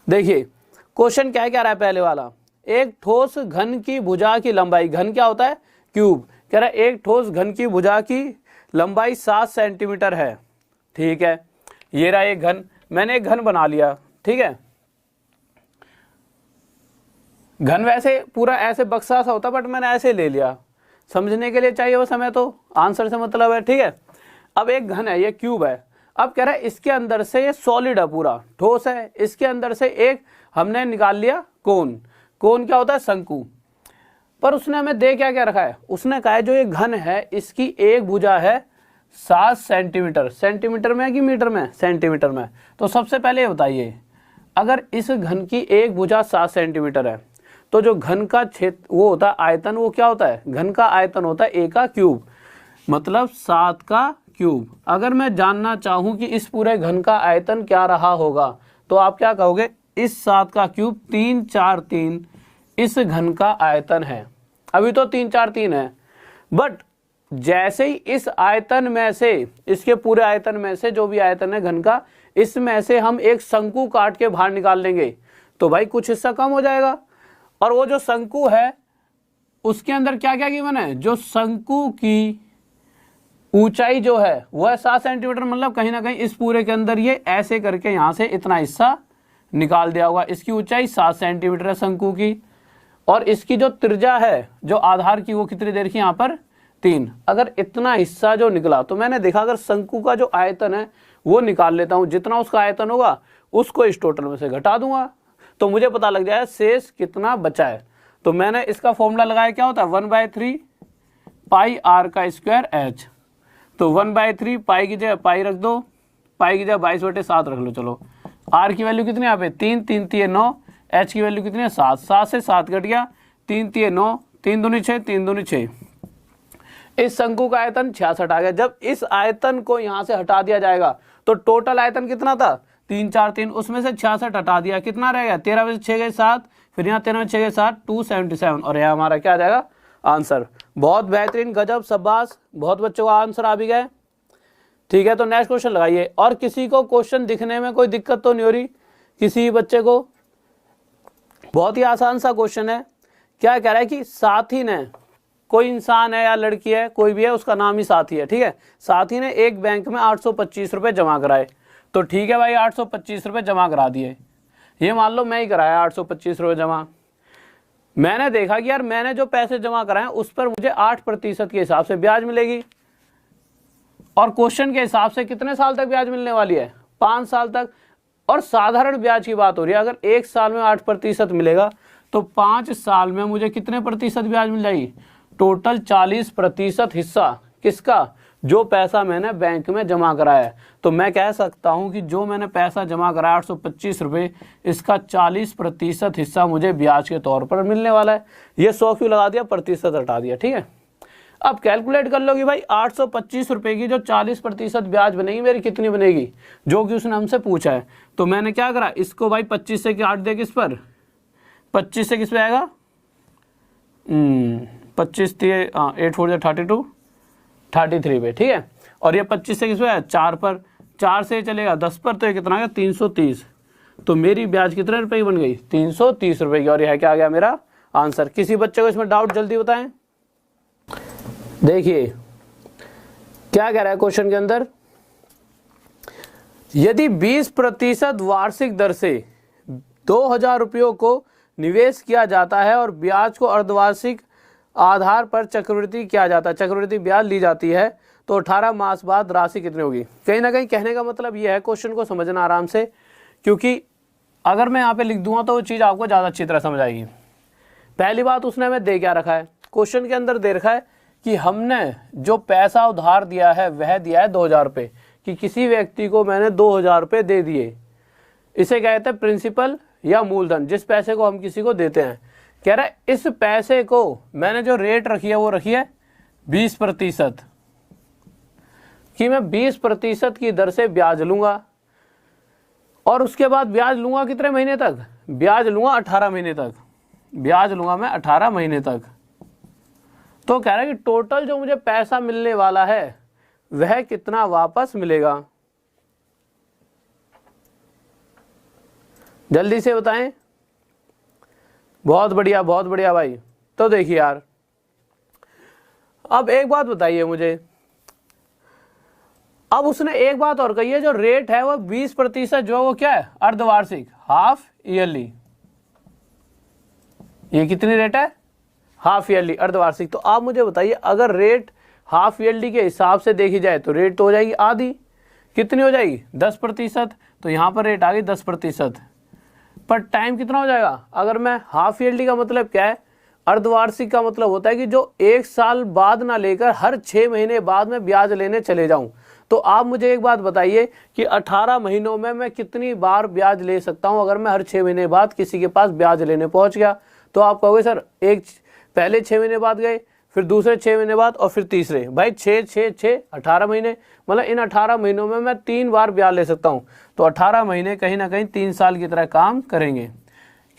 देखिए क्वेश्चन क्या कह रहा है पहले वाला, एक ठोस घन की भुजा की लंबाई, घन क्या होता है क्यूब, कह रहा है एक ठोस घन की भुजा की लंबाई 7 सेंटीमीटर है। ठीक है, ये रहा एक घन, मैंने एक घन बना लिया। ठीक है, घन वैसे पूरा ऐसे बक्सा सा होता, बट मैंने ऐसे ले लिया, समझने के लिए चाहिए वो समय, तो आंसर से मतलब है। ठीक है, अब एक घन है, ये क्यूब है। अब कह रहा है इसके अंदर से ये सॉलिड है, पूरा ठोस है, इसके अंदर से एक हमने निकाल लिया कोन। कोन क्या होता है, शंकु। पर उसने हमें दे क्या क्या रखा है, उसने कहा है जो ये घन है इसकी एक भुजा है 7 सेंटीमीटर। सेंटीमीटर में कि मीटर में, सेंटीमीटर में। तो सबसे पहले ये बताइए, अगर इस घन की एक भुजा 7 सेंटीमीटर है तो जो घन का क्षेत्र वो होता है आयतन, वो क्या होता है, घन का आयतन होता है ए का क्यूब, मतलब 7 का क्यूब। अगर मैं जानना चाहूं कि इस पूरे घन का आयतन क्या रहा होगा, तो आप क्या कहोगे, इस 7 का क्यूब 3 4 3 इस घन का आयतन है। अभी तो 3 4 3 है, बट जैसे ही इस आयतन में से, इसके पूरे आयतन में से जो भी आयतन है घन का, इसमें से हम एक शंकु काट के बाहर निकाल लेंगे तो भाई कुछ हिस्सा कम हो जाएगा। और वो जो शंकु है उसके अंदर क्या क्या गिवन है, जो शंकु की ऊंचाई जो है वो है 7 सेंटीमीटर, मतलब कहीं ना कहीं इस पूरे के अंदर ये ऐसे करके यहां से इतना हिस्सा निकाल दिया होगा। इसकी ऊंचाई 7 सेंटीमीटर है शंकु की, और इसकी जो त्रिज्या है जो आधार की वो कितनी देर की, यहाँ पर 3। अगर इतना हिस्सा जो निकला तो मैंने देखा अगर शंकु का जो आयतन है वो निकाल लेता हूं, जितना उसका आयतन होगा उसको इस टोटल में से घटा दूंगा तो मुझे पता लग जाए शेष कितना बचा है। तो मैंने इसका फॉर्मूला लगाया, क्या होता है 1/3 पाई आर का स्क्वायर एच। तो 1/3 पाई की जगह पाई रख दो, पाई की जगह 22/7 रख लो। चलो आर की वैल्यू कितनी यहाँ पे 3 3 3 9, एच की वैल्यू कितनी है 7, 7 से 7 कट गया, 3 3 9, 3 दूनी 6, 3 दूनी 6। इस शंकु का आयतन 66 आ गया। जब इस आयतन को यहाँ से हटा दिया जाएगा तो टोटल आयतन कितना था 3 4 3, उसमें से 66 हटा दिया, कितना रहेगा 13 में से 6 गए 7, फिर यहाँ 13 में 6 गए 7, 277। और यह हमारा क्या आ जाएगा आंसर। बहुत बेहतरीन, गजब, शाबाश, बहुत बच्चों का आंसर आ भी गए। ठीक है, तो नेक्स्ट क्वेश्चन लगाइए। और किसी को क्वेश्चन दिखने में कोई दिक्कत तो नहीं हो रही किसी बच्चे को? बहुत ही आसान सा क्वेश्चन है। क्या कह रहा है कि साथी ने, कोई इंसान है या लड़की है कोई भी है, उसका नाम ही साथी है। ठीक है, साथी ने एक बैंक में 825 रुपए जमा कराए। तो ठीक है भाई 825 रुपए जमा करा दिए, ये मान लो मैं ही कराया 825 रुपए जमा। मैंने देखा कि यार मैंने जो पैसे जमा कराए उस पर मुझे 8% के हिसाब से ब्याज मिलेगी, और क्वेश्चन के हिसाब से कितने साल तक ब्याज मिलने वाली है 5 साल तक। और साधारण ब्याज की बात हो रही है, अगर 1 साल में 8% मिलेगा तो 5 साल में मुझे कितने प्रतिशत ब्याज मिल जाएगी, टोटल 40% हिस्सा किसका, जो पैसा मैंने बैंक में जमा कराया है। तो मैं कह सकता हूं कि जो मैंने पैसा जमा कराया 825 रुपए, इसका 40% हिस्सा मुझे ब्याज के तौर पर मिलने वाला है। ये 100 क्यों लगा दिया, प्रतिशत हटा दिया। ठीक है, अब कैलकुलेट कर लो कि भाई 825 रुपए की जो 40% ब्याज बनेगी मेरी कितनी बनेगी, जो कि उसने हमसे पूछा है। तो मैंने क्या करा, इसको भाई 25 से काट दिया, किस पर 25 से किस पे आएगा 25 8 4 32 33 पे। ठीक है, और ये 25 से किस पे आया 4 पर, 4 से चलेगा 10 पर, तो ये कितना आ गया 330। तो मेरी ब्याज कितने रुपए की बन गई 330 रुपए की, और यह क्या आ गया मेरा आंसर। किसी बच्चे को इसमें डाउट जल्दी बताएं। देखिए क्या कह रहा है क्वेश्चन के अंदर, यदि 20% वार्षिक दर से 2000 रुपयों को निवेश किया जाता है और ब्याज को अर्धवार्षिक आधार पर चक्रवृद्धि किया जाता है, चक्रवृद्धि ब्याज ली जाती है, तो 18 मास बाद राशि कितनी होगी। कहीं ना कहीं कहने का मतलब यह है, क्वेश्चन को समझना आराम से, क्योंकि अगर मैं यहाँ पे लिख दूंगा तो वो चीज़ आपको ज़्यादा अच्छी तरह समझ आएगी। पहली बात उसने हमें दे क्या रखा है, क्वेश्चन के अंदर दे रखा है कि हमने जो पैसा उधार दिया है वह दिया है 2000 रुपये, कि किसी व्यक्ति को मैंने 2000 रुपये दे दिए। इसे कहते हैं प्रिंसिपल या मूलधन, जिस पैसे को हम किसी को देते हैं। कह रहा है इस पैसे को मैंने जो रेट रखी है वो रखी है 20%, कि मैं 20% की दर से ब्याज लूंगा, और उसके बाद ब्याज लूंगा कितने महीने तक, ब्याज लूंगा 18 महीने तक, ब्याज लूंगा मैं 18 महीने तक। तो कह रहा है कि टोटल जो मुझे पैसा मिलने वाला है वह कितना वापस मिलेगा। जल्दी से बताएं। बहुत बढ़िया भाई। तो देखिए यार, अब एक बात बताइए मुझे, अब उसने एक बात और कही है, जो रेट है वो 20% जो वो क्या है, अर्धवार्षिक, हाफ ईयरली। ये कितनी रेट है, हाफ ईयरली, अर्धवार्षिक। तो आप मुझे बताइए, अगर रेट हाफ ईयरली के हिसाब से देखी जाए तो रेट तो हो जाएगी आधी, कितनी हो जाएगी, 10%। तो यहाँ पर रेट आ गई 10%, पर टाइम कितना हो जाएगा। अगर मैं हाफ ईयरली का मतलब क्या है, अर्धवार्षिक का मतलब होता है कि जो 1 साल बाद ना लेकर हर 6 महीने बाद में ब्याज लेने चले जाऊं। तो आप मुझे एक बात बताइए कि 18 महीनों में मैं कितनी बार ब्याज ले सकता हूं, अगर मैं हर 6 महीने बाद किसी के पास ब्याज लेने पहुंच गया। तो आप कहोगे सर, एक पहले 6 महीने बाद गए, फिर दूसरे 6 महीने बाद, और फिर तीसरे। भाई 6 6 6 18 महीने, मतलब इन 18 महीनों में मैं 3 बार ब्याज ले सकता हूं। तो 18 महीने कहीं ना कहीं 3 साल की तरह काम करेंगे,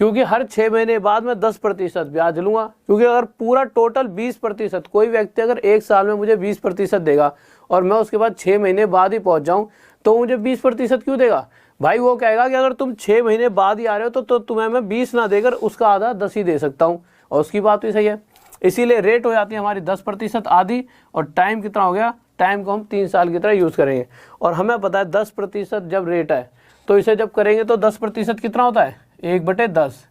क्योंकि हर 6 महीने बाद मैं 10% ब्याज लूंगा। क्योंकि अगर पूरा टोटल 20%, कोई व्यक्ति अगर 1 साल में मुझे 20% देगा और मैं उसके बाद 6 महीने बाद ही पहुंच जाऊं, तो मुझे 20% क्यों देगा भाई। वो कहेगा कि अगर तुम 6 महीने बाद ही आ रहे हो तो तुम्हें मैं 20 ना देकर उसका आधा 10 ही दे सकता हूं। और उसकी बात भी सही है। इसीलिए रेट हो जाती है हमारी 10% आधी, और टाइम कितना हो गया, टाइम को हम 3 साल की तरह यूज करेंगे। और हमें पता है 10% जब रेट है, तो इसे जब करेंगे तो 10% कितना होता है, 1/10।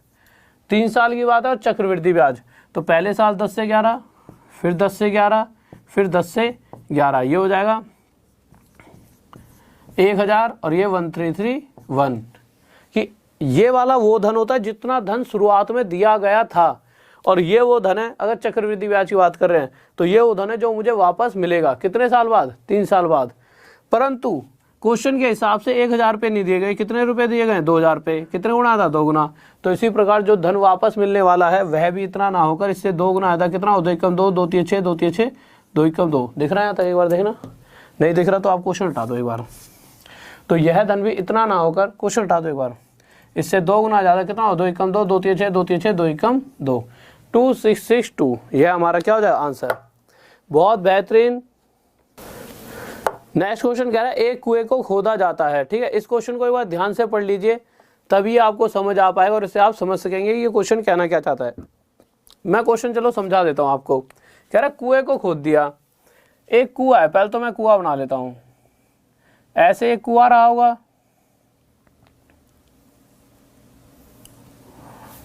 3 साल की बात है, और चक्रवृद्धि ब्याज। तो पहले साल 10 से 11, फिर 10 से 11, फिर 10 से 11, ये हो जाएगा 1000, और ये 1331। कि ये वाला वो धन होता है जितना धन शुरुआत में दिया गया था, और ये वो धन है, अगर चक्रवृद्धि ब्याज की बात कर रहे हैं तो ये वो धन है जो मुझे वापस मिलेगा कितने साल बाद, 3 साल बाद। परंतु क्वेश्चन के हिसाब से 1000 रुपये नहीं दिए गए, कितने रुपए दिए गए, 2000 रुपये। कितने गुना था, 2 गुना। तो इसी प्रकार जो धन वापस मिलने वाला है वह भी इतना ना होकर इससे 2 गुना आया था। कितना हो, 2 एकम 2, 2 3 6, 2 3 6, 2 एकम 2। दिख रहा है था, एक बार देखना, नहीं दिख रहा तो आप क्वेश्चन हटा दो एक बार। तो यह धन भी इतना ना होकर, क्वेश्चन हटा दो एक बार, इससे 2 गुना ज्यादा, कितना हो, 2 एकम 2, 2 3 6, 2 3 6, 2 एकम 2, 2662। यह हमारा क्या हो जाएगा आंसर। बहुत बेहतरीन। नेक्स्ट क्वेश्चन कह रहा है, एक कुएं को खोदा जाता है। ठीक है, इस क्वेश्चन को एक बार ध्यान से पढ़ लीजिए, तभी आपको समझ आ पाएगा और इससे आप समझ सकेंगे कि ये क्वेश्चन कहना क्या चाहता है। मैं क्वेश्चन चलो समझा देता हूं आपको। कह रहा है कुएं को खोद दिया, एक कुआं है, पहले तो मैं कुआं बना लेता हूं। ऐसे एक कुआं रहा होगा,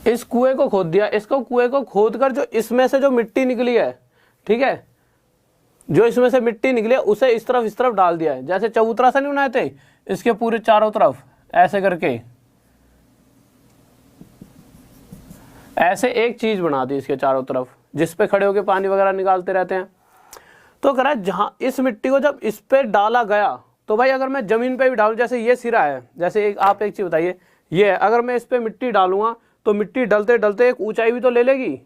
इस कुएं को खोद दिया। इसको कुएं को खोद कर जो इसमें से जो मिट्टी निकली है, ठीक है, जो इसमें से मिट्टी निकली है उसे इस तरफ डाल दिया है। जैसे चबूतरा सा नहीं बनाए थे, इसके पूरे चारों तरफ ऐसे करके, ऐसे एक चीज बना दी इसके चारों तरफ, जिस पे खड़े होकर पानी वगैरह निकालते रहते हैं। तो कह रहा है जहां इस मिट्टी को जब इस पे डाला गया, तो भाई अगर मैं जमीन पे भी डालूं, जैसे ये सिरा है, जैसे आप एक चीज बताइए, ये है, अगर मैं इस पे मिट्टी डालूंगा तो मिट्टी डलते डलते एक ऊंचाई भी तो ले लेगी।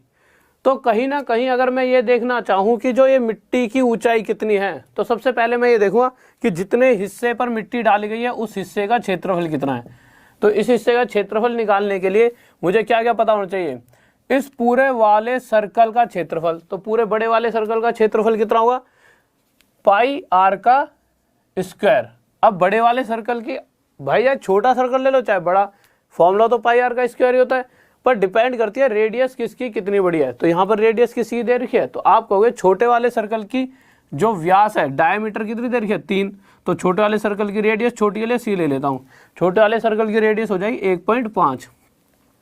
तो कहीं ना कहीं अगर मैं ये देखना चाहूं कि जो ये मिट्टी की ऊंचाई कितनी है, तो सबसे पहले मैं ये देखूंगा कि जितने हिस्से पर मिट्टी डाली गई है उस हिस्से का क्षेत्रफल कितना है। तो इस हिस्से का क्षेत्रफल निकालने के लिए मुझे क्या क्या पता होना चाहिए, इस पूरे वाले सर्कल का क्षेत्रफल। तो पूरे बड़े वाले सर्कल का क्षेत्रफल कितना होगा, पाई आर का स्क्वायर। अब बड़े वाले सर्कल की, भाई यार छोटा सर्कल ले लो चाहे बड़ा, फॉर्मूला तो पाई आर का स्क्वायर ही होता है, पर डिपेंड करती है रेडियस किसकी कितनी बड़ी है। तो यहाँ पर रेडियस किसकी दे रखी है, तो आप कहोगे छोटे वाले सर्कल की जो व्यास है, डायमीटर कितनी दे रखी है, 3। तो छोटे वाले सर्कल की रेडियस, छोटी के लिए सी ले लेता हूँ, छोटे वाले सर्कल की रेडियस हो जाएगी 1.5।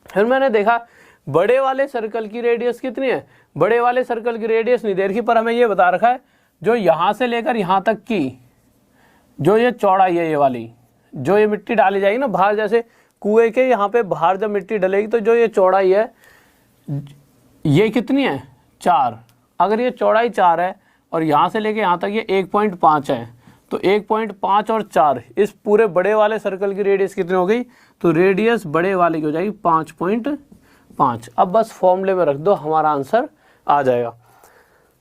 फिर मैंने देखा बड़े वाले सर्कल की रेडियस कितनी है, बड़े वाले सर्कल की रेडियस नहीं दे रखी, पर हमें ये बता रखा है जो यहाँ से लेकर यहाँ तक की जो ये चौड़ाई है, ये वाली जो ये मिट्टी डाली जाएगी ना बाहर, जैसे कुएं के यहाँ पे बाहर जब मिट्टी डलेगी तो जो ये चौड़ाई है ये कितनी है, 4। अगर ये चौड़ाई 4 है और यहाँ से लेके यहाँ तक ये 1.5 है, तो 1.5 और 4, इस पूरे बड़े वाले सर्कल की रेडियस कितनी हो गई, तो रेडियस बड़े वाले की हो जाएगी 5.5। अब बस फॉर्मूले में रख दो, हमारा आंसर आ जाएगा।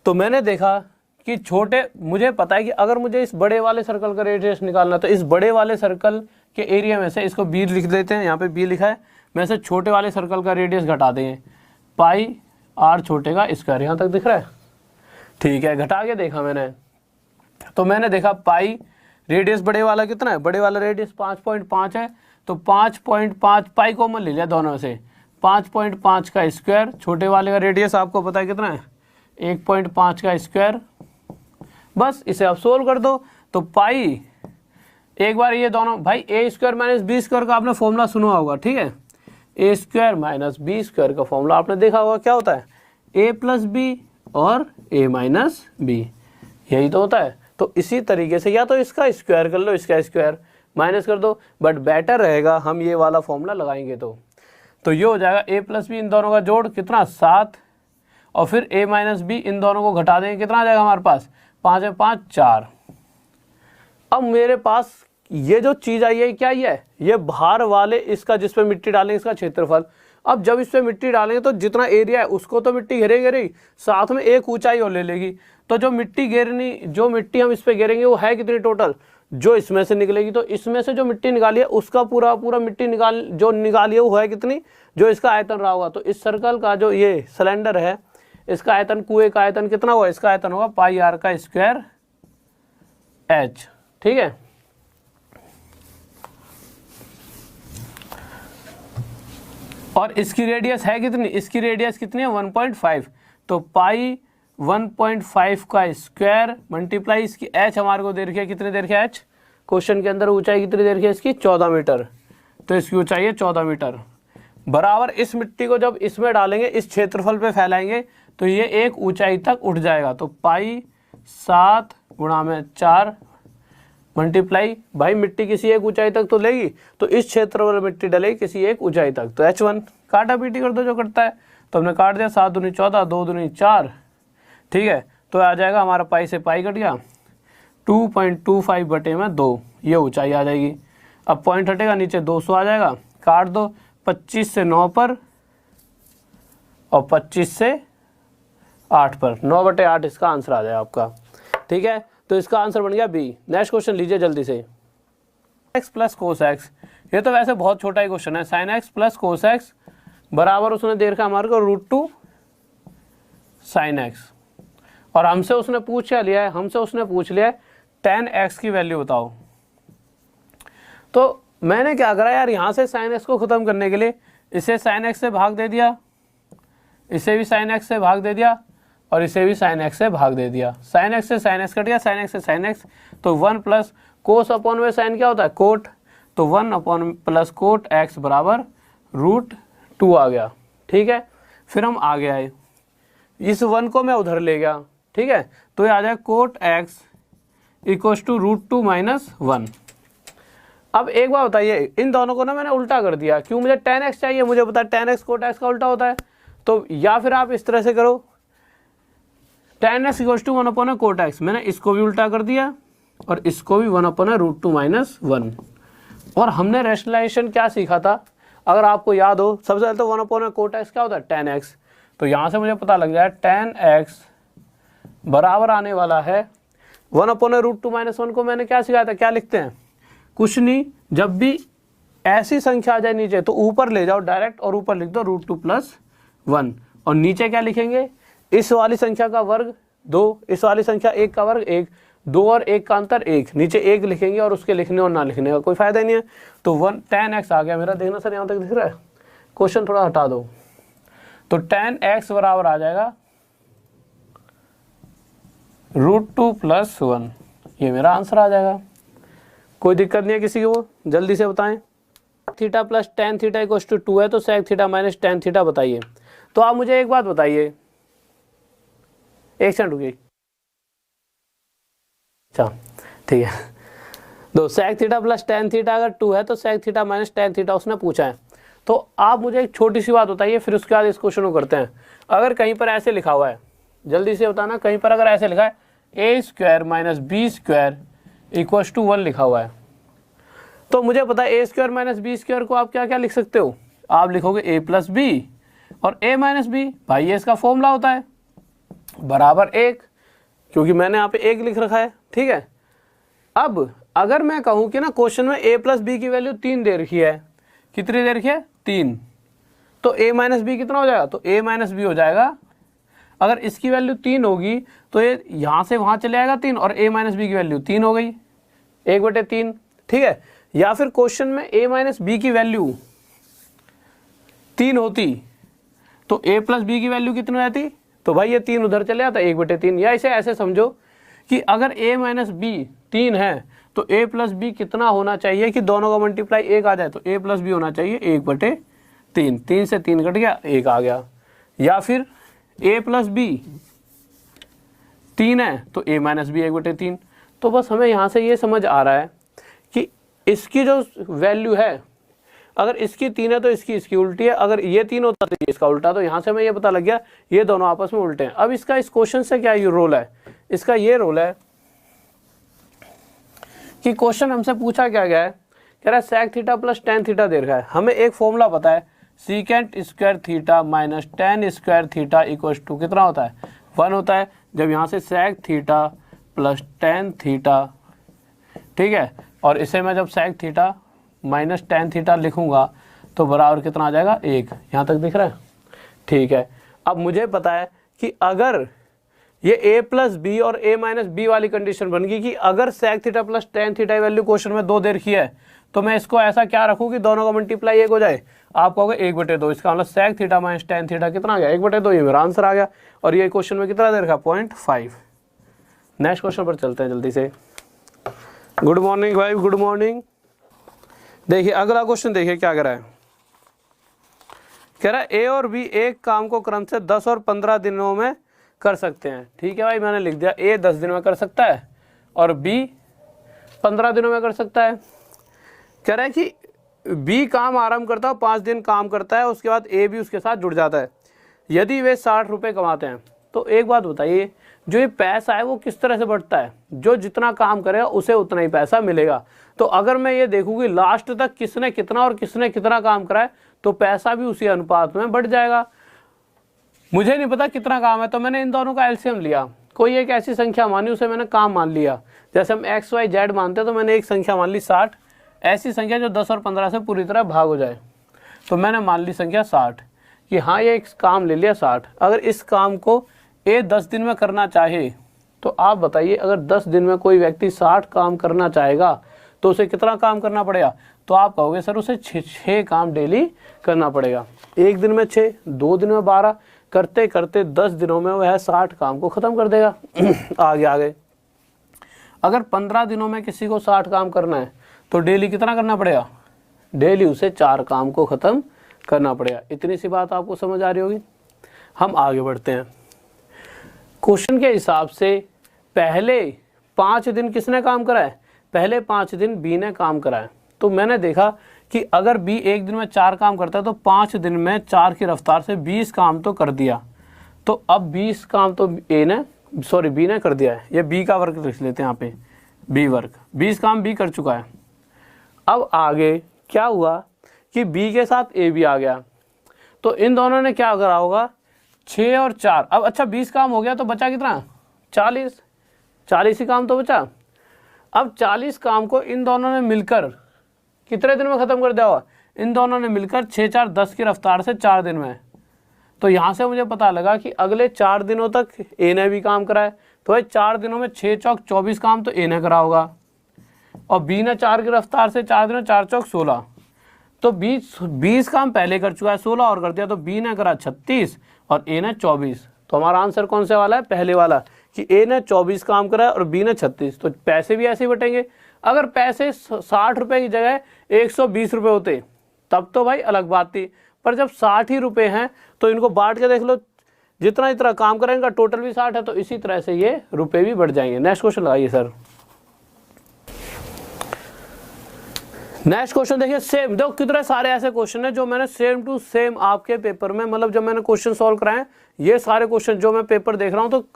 तो मैंने देखा कि छोटे, मुझे पता है कि अगर मुझे इस बड़े वाले सर्कल का रेडियस निकालना, तो इस बड़े वाले सर्कल के एरिया में से इसको बी लिख देते हैं, यहाँ पे बी लिखा है, मैं से छोटे वाले सर्कल का रेडियस घटा देंगे, पाई आर छोटे का स्क्वायर। यहाँ तक दिख रहा है, ठीक है। घटा के देखा मैंने, तो मैंने देखा पाई रेडियस बड़े वाला कितना है, बड़े वाला रेडियस 5.5 है, तो 5.5 पाई कॉमन ले लिया दोनों से, 5.5 का स्क्वायर, छोटे वाले का रेडियस आपको पता है कितना है 1.5 का स्क्वायर, बस इसे आप सोल्व कर दो। तो पाई, एक बार ये दोनों भाई ए स्क्वायर माइनस बी स्क्वायर का आपने फॉर्मूला सुना होगा, ठीक है, ए स्क्वायर माइनस बी स्क्वायर का फॉर्मूला आपने देखा होगा, क्या होता है ए प्लस बी और ए माइनस बी, यही तो होता है। तो इसी तरीके से या तो इसका स्क्वायर कर लो, इसका स्क्वायर माइनस कर दो, बट बेटर रहेगा हम ये वाला फॉर्मूला लगाएंगे तो ये हो जाएगा ए प्लस बी, इन दोनों का जोड़ कितना 7, और फिर ए माइनस बी, इन दोनों को घटा देंगे, कितना आ जाएगा हमारे पास 5 है 5 4। अब मेरे पास ये जो चीज़ आई है क्या ये बाहर वाले इसका जिस पे मिट्टी डालेंगे इसका क्षेत्रफल। अब जब इस पे मिट्टी डालेंगे तो जितना एरिया है उसको तो मिट्टी घेरेगी, साथ में एक ऊंचाई और ले लेगी। तो जो मिट्टी हम इस पे घेरेंगे वो है कितनी टोटल, जो इसमें से निकलेगी। तो इसमें से जो मिट्टी निकाली है उसका पूरा मिट्टी निकाली है वो है कितनी, जो इसका आयतन रहा होगा। तो इस सर्कल का जो ये सिलेंडर है इसका आयतन, कुएं का आयतन कितना होगा, इसका आयतन होगा पाई आर का स्क्वायर एच, ठीक है। और इसकी रेडियस है कितनी, इसकी रेडियस कितनी है 1.5, तो पाई 1.5 का स्क्वायर मल्टीप्लाई इसकी एच हमारे को दे रखी है, कितनी दे रखी है एच, क्वेश्चन के अंदर ऊंचाई कितनी दे रखी है इसकी 14 मीटर, तो इसकी ऊंचाई है 14 मीटर। बराबर इस मिट्टी को जब इसमें डालेंगे, इस क्षेत्रफल पे फैलाएंगे तो ये एक ऊंचाई तक उठ जाएगा। तो पाई 7 गुणा में 4 मल्टीप्लाई, भाई मिट्टी किसी एक ऊंचाई तक तो लेगी, तो इस क्षेत्रफल में मिट्टी डलेगी किसी एक ऊंचाई तक। तो H1 काटा पीटी कर दो जो करता है, तो हमने काट दिया, 7 दूनी 14, 2 दूनी 4, ठीक है। तो आ जाएगा हमारा पाई से पाई कट गया, 2.25 बटे में 2 ये ऊंचाई आ जाएगी। अब पॉइंट हटेगा, नीचे 200 आ जाएगा, काट दो, 25 से 9 पर और 25 से 8 पर, 9 बटे 8 इसका आंसर आ जाएगा आपका, ठीक है। तो इसका आंसर बन गया बी। नेक्स्ट क्वेश्चन लीजिए जल्दी से, एक्स प्लस कोस एक्स, ये तो वैसे बहुत छोटा ही क्वेश्चन है। Sine x plus cos x बराबर उसने दे रखा हमारे को √2 साइन एक्स, और हमसे उसने पूछ लिया है tan x की वैल्यू बताओ। तो मैंने क्या करा यार, यहाँ से साइन एक्स को ख़त्म करने के लिए इसे साइन एक्स से भाग दे दिया, इसे भी साइन एक्स से भाग दे दिया, और इसे भी साइन एक्स से भाग दे दिया। साइन एक्स से साइन एक्स कट गया, साइन एक्स से साइन एक्स, तो 1 प्लस कोस अपॉन में साइन क्या होता है कोट, तो 1 अपॉन प्लस कोट एक्स बराबर √2 आ गया, ठीक है। फिर हम आगे आए, इस 1 को मैं उधर ले गया, ठीक है, तो ये आ जाए cot x equal to √2 minus 1। अब एक बार बताइए, इन दोनों को ना मैंने उल्टा कर दिया, क्यों, मुझे tan x चाहिए, मुझे पता है tan x कोट x का उल्टा होता है। तो या फिर आप इस तरह से करो, tan x equal to 1 upon cot x, मैंने इसको भी उल्टा कर दिया और इसको भी 1 अपॉन √2 माइनस 1। और हमने रैशनलाइजेशन क्या सीखा था, अगर आपको याद हो, सबसे पहले तो 1 अपॉन कोट x क्या होता है tan x, तो यहाँ से मुझे पता लग जाए tan x बराबर आने वाला है 1 अपॉन √2 माइनस 1 को मैंने क्या सिखाया था, क्या लिखते हैं, कुछ नहीं, जब भी ऐसी संख्या आ जाए नीचे तो ऊपर ले जाओ डायरेक्ट और ऊपर लिख दो √2 प्लस 1, और नीचे क्या लिखेंगे, इस वाली संख्या का वर्ग 2, इस वाली संख्या 1 का वर्ग 1, 2 और 1 का अंतर 1, नीचे 1 लिखेंगे और उसके लिखने और ना लिखने का कोई फायदा ही नहीं है। तो 1 tan x आ गया मेरा, देखना सर यहाँ तक दिख रहा है, क्वेश्चन थोड़ा हटा दो, तो tan x बराबर आ जाएगा √2 प्लस 1, ये मेरा आंसर आ जाएगा। कोई दिक्कत नहीं है किसी को, जल्दी से बताएं। Theta plus tan theta equal to 2 है, तो sec theta minus tan theta बताइए। तो आप मुझे एक बात बताइए, एक सेकंड रुकिए, अच्छा ठीक है, तो sec theta plus tan theta अगर 2 है तो sec theta minus tan theta उसने पूछा है। तो आप मुझे एक छोटी सी बात बताइए, फिर उसके बाद इस क्वेश्चन को करते हैं। अगर कहीं पर ऐसे लिखा हुआ है, जल्दी से बताना, कहीं पर अगर ऐसे लिखा है a² minus b² equal to 1 लिखा हुआ है, तो मुझे पता है a² माइनस b² को आप क्या क्या लिख सकते हो, आप लिखोगे a प्लस बी और a माइनस बी, भाई ये इसका फॉर्मूला होता है बराबर 1, क्योंकि मैंने यहाँ पे 1 लिख रखा है, ठीक है। अब अगर मैं कहूँ कि ना क्वेश्चन में a प्लस बी की वैल्यू 3 दे रखी है, कितनी दे रखी है 3, तो a माइनस बी कितना हो जाएगा, तो a माइनस बी हो जाएगा, अगर इसकी वैल्यू 3 होगी तो ये यहाँ से वहाँ चले आएगा 3, और a माइनस बी की वैल्यू 3 हो गई 1/3, ठीक है। या फिर क्वेश्चन में a माइनस बी की वैल्यू 3 होती तो a प्लस बी की वैल्यू कितनी रहती, तो भाई ये 3 उधर चले आता 1/3, या इसे ऐसे समझो कि अगर a माइनस बी 3 है तो a प्लस बी कितना होना चाहिए कि दोनों का मल्टीप्लाई 1 आ जाए, तो a प्लस बी होना चाहिए 1/3, 3 से 3 कट गया 1 आ गया। या फिर a प्लस बी 3 है तो a माइनस बी 1/3। तो बस हमें यहाँ से ये समझ आ रहा है कि इसकी जो वैल्यू है, अगर इसकी 3 है तो इसकी उल्टी है, अगर ये 3 होता तो ये इसका उल्टा। तो यहाँ से हमें ये पता लग गया ये दोनों आपस में उल्टे हैं। अब इसका इस क्वेश्चन से क्या ये रोल है, इसका ये रोल है कि क्वेश्चन हमसे पूछा क्या गया है, कह रहा है sec theta plus tan theta दे रखा है। हमें एक फॉर्मूला पता है, secant square theta minus tan square theta equal to कितना होता है, 1 होता है। जब यहाँ से sec theta plus tan theta, ठीक है, और इसे मैं जब sec theta minus tan theta लिखूंगा तो बराबर कितना आ जाएगा 1। यहाँ तक दिख रहा है, ठीक है। अब मुझे पता है कि अगर ये a प्लस बी और a माइनस बी वाली कंडीशन बन गई कि अगर sec theta plus tan theta value question में 2 दे रखी है तो मैं इसको ऐसा क्या रखूँ कि दोनों का मल्टीप्लाई 1 हो जाए। आप कहोगे 1/2, इसका मतलब sec theta minus tan theta कितना आ गया 1/2, ये मेरा आंसर आ गया। और ये क्वेश्चन में कितना दे रखा 0.5। नेक्स्ट क्वेश्चन पर चलते हैं जल्दी से। गुड मॉर्निंग भाई, गुड मॉर्निंग। देखिए अगला क्वेश्चन देखिए क्या कह रहा है, कह रहा है ए और बी एक काम को क्रम से 10 और 15 दिनों में कर सकते हैं। ठीक है भाई, मैंने लिख दिया ए 10 दिन में कर सकता है और बी 15 दिनों में कर सकता है। कह रहा है कि बी काम आरंभ करता है, 5 दिन काम करता है, उसके बाद ए भी उसके साथ जुड़ जाता है। यदि वे 60 रुपये कमाते हैं तो एक बात बताइए, जो ये पैसा है वो किस तरह से बढ़ता है, जो जितना काम करेगा उसे उतना ही पैसा मिलेगा। तो अगर मैं ये देखूँ कि लास्ट तक किसने कितना और किसने कितना काम करा है तो पैसा भी उसी अनुपात में बढ़ जाएगा। मुझे नहीं पता कितना काम है तो मैंने इन दोनों का एलसीएम लिया, कोई एक ऐसी संख्या मानी उसे मैंने काम मान लिया। जैसे हम एक्स वाई जेड मानते हैं तो मैंने एक संख्या मान ली 60, ऐसी संख्या जो 10 और 15 से पूरी तरह भाग हो जाए। तो मैंने मान ली संख्या 60 कि हाँ ये एक काम ले लिया 60। अगर इस काम को ए 10 दिन में करना चाहे तो आप बताइए, अगर 10 दिन में कोई व्यक्ति 60 काम करना चाहेगा तो उसे कितना काम करना पड़ेगा। तो आप कहोगे सर उसे 6 काम डेली करना पड़ेगा। एक दिन में 6, 2 दिन में 12, करते करते 10 दिनों में वह 60 काम को ख़त्म कर देगा। आगे अगर 15 दिनों में किसी को 60 काम करना है तो डेली कितना करना पड़ेगा, डेली उसे 4 काम को ख़त्म करना पड़ेगा। इतनी सी बात आपको समझ आ रही होगी। हम आगे बढ़ते हैं। क्वेश्चन के हिसाब से पहले 5 दिन किसने काम करा है, पहले 5 दिन बी ने काम करा है। तो मैंने देखा कि अगर बी एक दिन में 4 काम करता है तो 5 दिन में 4 की रफ्तार से 20 काम तो कर दिया। तो अब 20 काम तो बी ने कर दिया है, ये बी का वर्क लिख लेते हैं यहाँ पे, बी वर्क 20 काम बी कर चुका है। अब आगे क्या हुआ कि बी के साथ ए भी आ गया, तो इन दोनों ने क्या करा होगा 6 और 4। अब अच्छा 20 काम हो गया तो बचा कितना 40 ही काम तो बचा। अब 40 काम को इन दोनों ने मिलकर कितने दिन में ख़त्म कर दिया होगा, इन दोनों ने मिलकर 6 4 10 की रफ्तार से 4 दिन में। तो यहाँ से मुझे पता लगा कि अगले 4 दिनों तक ए ने भी काम करा है। तो भाई 4 दिनों में 6 चौक 24 काम तो ए ने करा होगा, और बी ने 4 की रफ्तार से 4 दिनों 4 चौक 16। तो 20 काम पहले कर चुका है, 16 और कर दिया, तो बी ने करा 36 और ए ने 24। तो हमारा आंसर कौन से वाला है, पहले वाला, कि ए ने 24 काम करा है और बी ने 36। तो पैसे भी ऐसे ही बटेंगे। अगर पैसे 60 रुपये की जगह 120 रुपये होते तब तो भाई अलग बात थी, पर जब 60 ही रुपये हैं तो इनको बांट के देख लो, जितना काम करेंगे टोटल भी 60 है, तो इसी तरह से ये रुपये भी बढ़ जाएंगे। नेक्स्ट क्वेश्चन लगाइए सर। नेक्स्ट क्वेश्चन देखिए, सेम, देखो कितने सारे ऐसे क्वेश्चन है जो मैंने सेम टू सेम आपके पेपर में, मतलब जब मैंने क्वेश्चन सॉल्व कराए ये सारे क्वेश्चन जो मैं पेपर देख रहा हूँ तो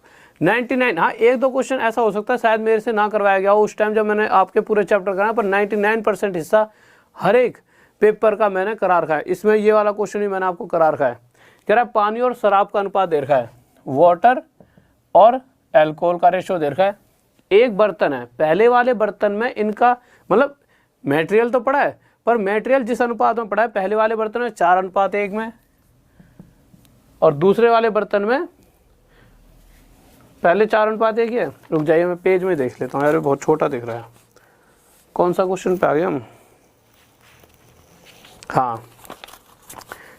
99, हाँ 1-2 क्वेश्चन ऐसा हो सकता है शायद मेरे से ना करवाया गया हो उस टाइम जब मैंने आपके पूरे चैप्टर कराया, पर 99% हिस्सा हर एक पेपर का मैंने करा रखा है। इसमें ये वाला क्वेश्चन ही मैंने आपको करा रखा है। कह रहा है पानी और शराब का अनुपात दे रखा है, वाटर और एल्कोहल का रेशो दे रखा है। एक बर्तन है, पहले वाले बर्तन में इनका मतलब मटेरियल तो पड़ा है, पर मटेरियल जिस अनुपात में पड़ा है पहले वाले बर्तन में 4:1 में, और दूसरे वाले बर्तन में पहले 4:1 है। रुक जाइए मैं पेज में देख लेता हूँ, यार बहुत छोटा दिख रहा है। कौन सा क्वेश्चन पे आ गए हम, हाँ,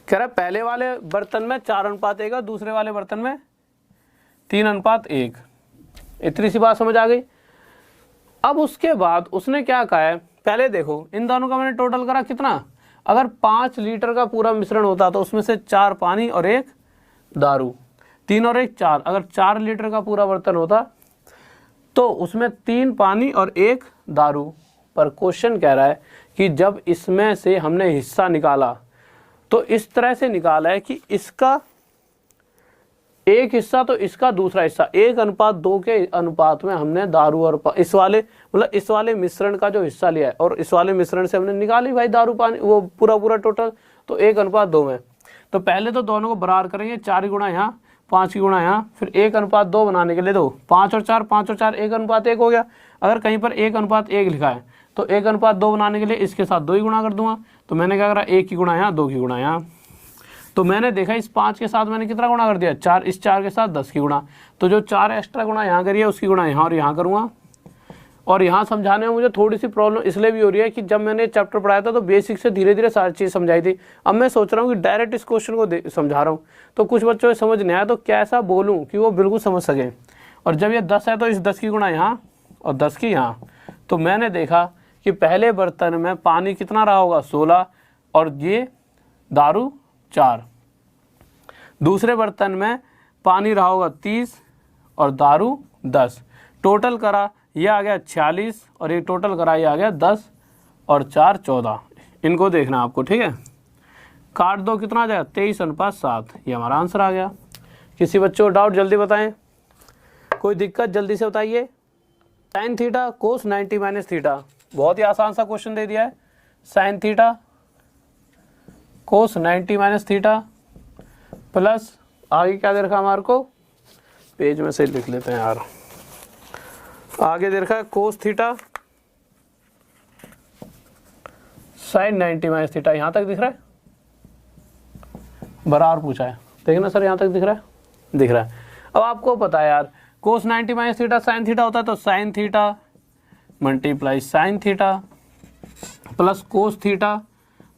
कह रहा है पहले वाले बर्तन में 4:1 है, दूसरे वाले बर्तन में 3:1। इतनी सी बात समझ आ गई। अब उसके बाद उसने क्या कहा है, पहले देखो इन दोनों का मैंने टोटल करा कितना, अगर 5 लीटर का पूरा मिश्रण होता तो उसमें से 4 पानी और 1 दारू, 3 और 1 4। अगर 4 लीटर का पूरा बर्तन होता तो उसमें 3 पानी और 1 दारू। पर क्वेश्चन कह रहा है कि जब इसमें से हमने हिस्सा निकाला तो इस तरह से निकाला है कि इसका एक हिस्सा तो इसका दूसरा हिस्सा 1:2 के अनुपात में हमने दारू और इस वाले मिश्रण का जो हिस्सा लिया है और इस वाले मिश्रण से हमने निकाली भाई दारू पानी वो पूरा टोटल, तो 1:2 में। तो पहले तो दोनों को बराबर करेंगे, 4 गुणा यहाँ 5 की गुणा यहाँ, फिर 1:2 बनाने के लिए दो 5 और 4 1:1 हो गया। अगर कहीं पर 1:1 लिखा है तो 1:2 बनाने के लिए इसके साथ 2 ही गुणा कर दूंगा। तो मैंने क्या करा, 1 की गुणा यहाँ 2 की गुणा यहाँ। तो मैंने देखा इस 5 के साथ मैंने कितना गुणा कर दिया, 4, इस 4 के साथ 10 की गुणा। तो जो 4 एक्स्ट्रा गुणा यहाँ करिए उसकी गुणा यहाँ और यहाँ करूँगा। और यहाँ समझाने में मुझे थोड़ी सी प्रॉब्लम इसलिए भी हो रही है कि जब मैंने चैप्टर पढ़ाया था तो बेसिक से धीरे धीरे सारी चीज़ समझाई थी। अब मैं सोच रहा हूँ कि डायरेक्ट इस क्वेश्चन को समझा रहा हूँ तो कुछ बच्चों को समझ नहीं आया, तो कैसा बोलूँ कि वो बिल्कुल समझ सकें। और जब ये 10 है तो इस 10 की गुणा यहाँ और 10 की यहाँ। तो मैंने देखा कि पहले बर्तन में पानी कितना रहा होगा 16 और ये दारू 4। दूसरे बर्तन में पानी रहा होगा 30 और दारू 10। टोटल करा ये आ गया 46 और ये टोटल करा ये आ गया 10 और 4 14। इनको देखना आपको, ठीक है। काट दो कितना आ जाएगा 23:7। ये हमारा आंसर आ गया। किसी बच्चों को डाउट जल्दी बताएं, कोई दिक्कत जल्दी से बताइए। Sine theta cos 90 minus theta, बहुत ही आसान सा क्वेश्चन दे दिया है। Sine theta cos 90 minus theta plus आगे क्या दे रखा हमारे को, पेज में से लिख लेते हैं यार। आगे दे रखा है कोस थीटा साइन 90 माइनस थीटा, यहां तक दिख रहा है, बराबर पूछा है, देखना सर यहां तक दिख रहा है, दिख रहा है। अब आपको पता है यार cos 90 minus theta sine theta होता है, तो sine theta multiply sine theta plus cos theta,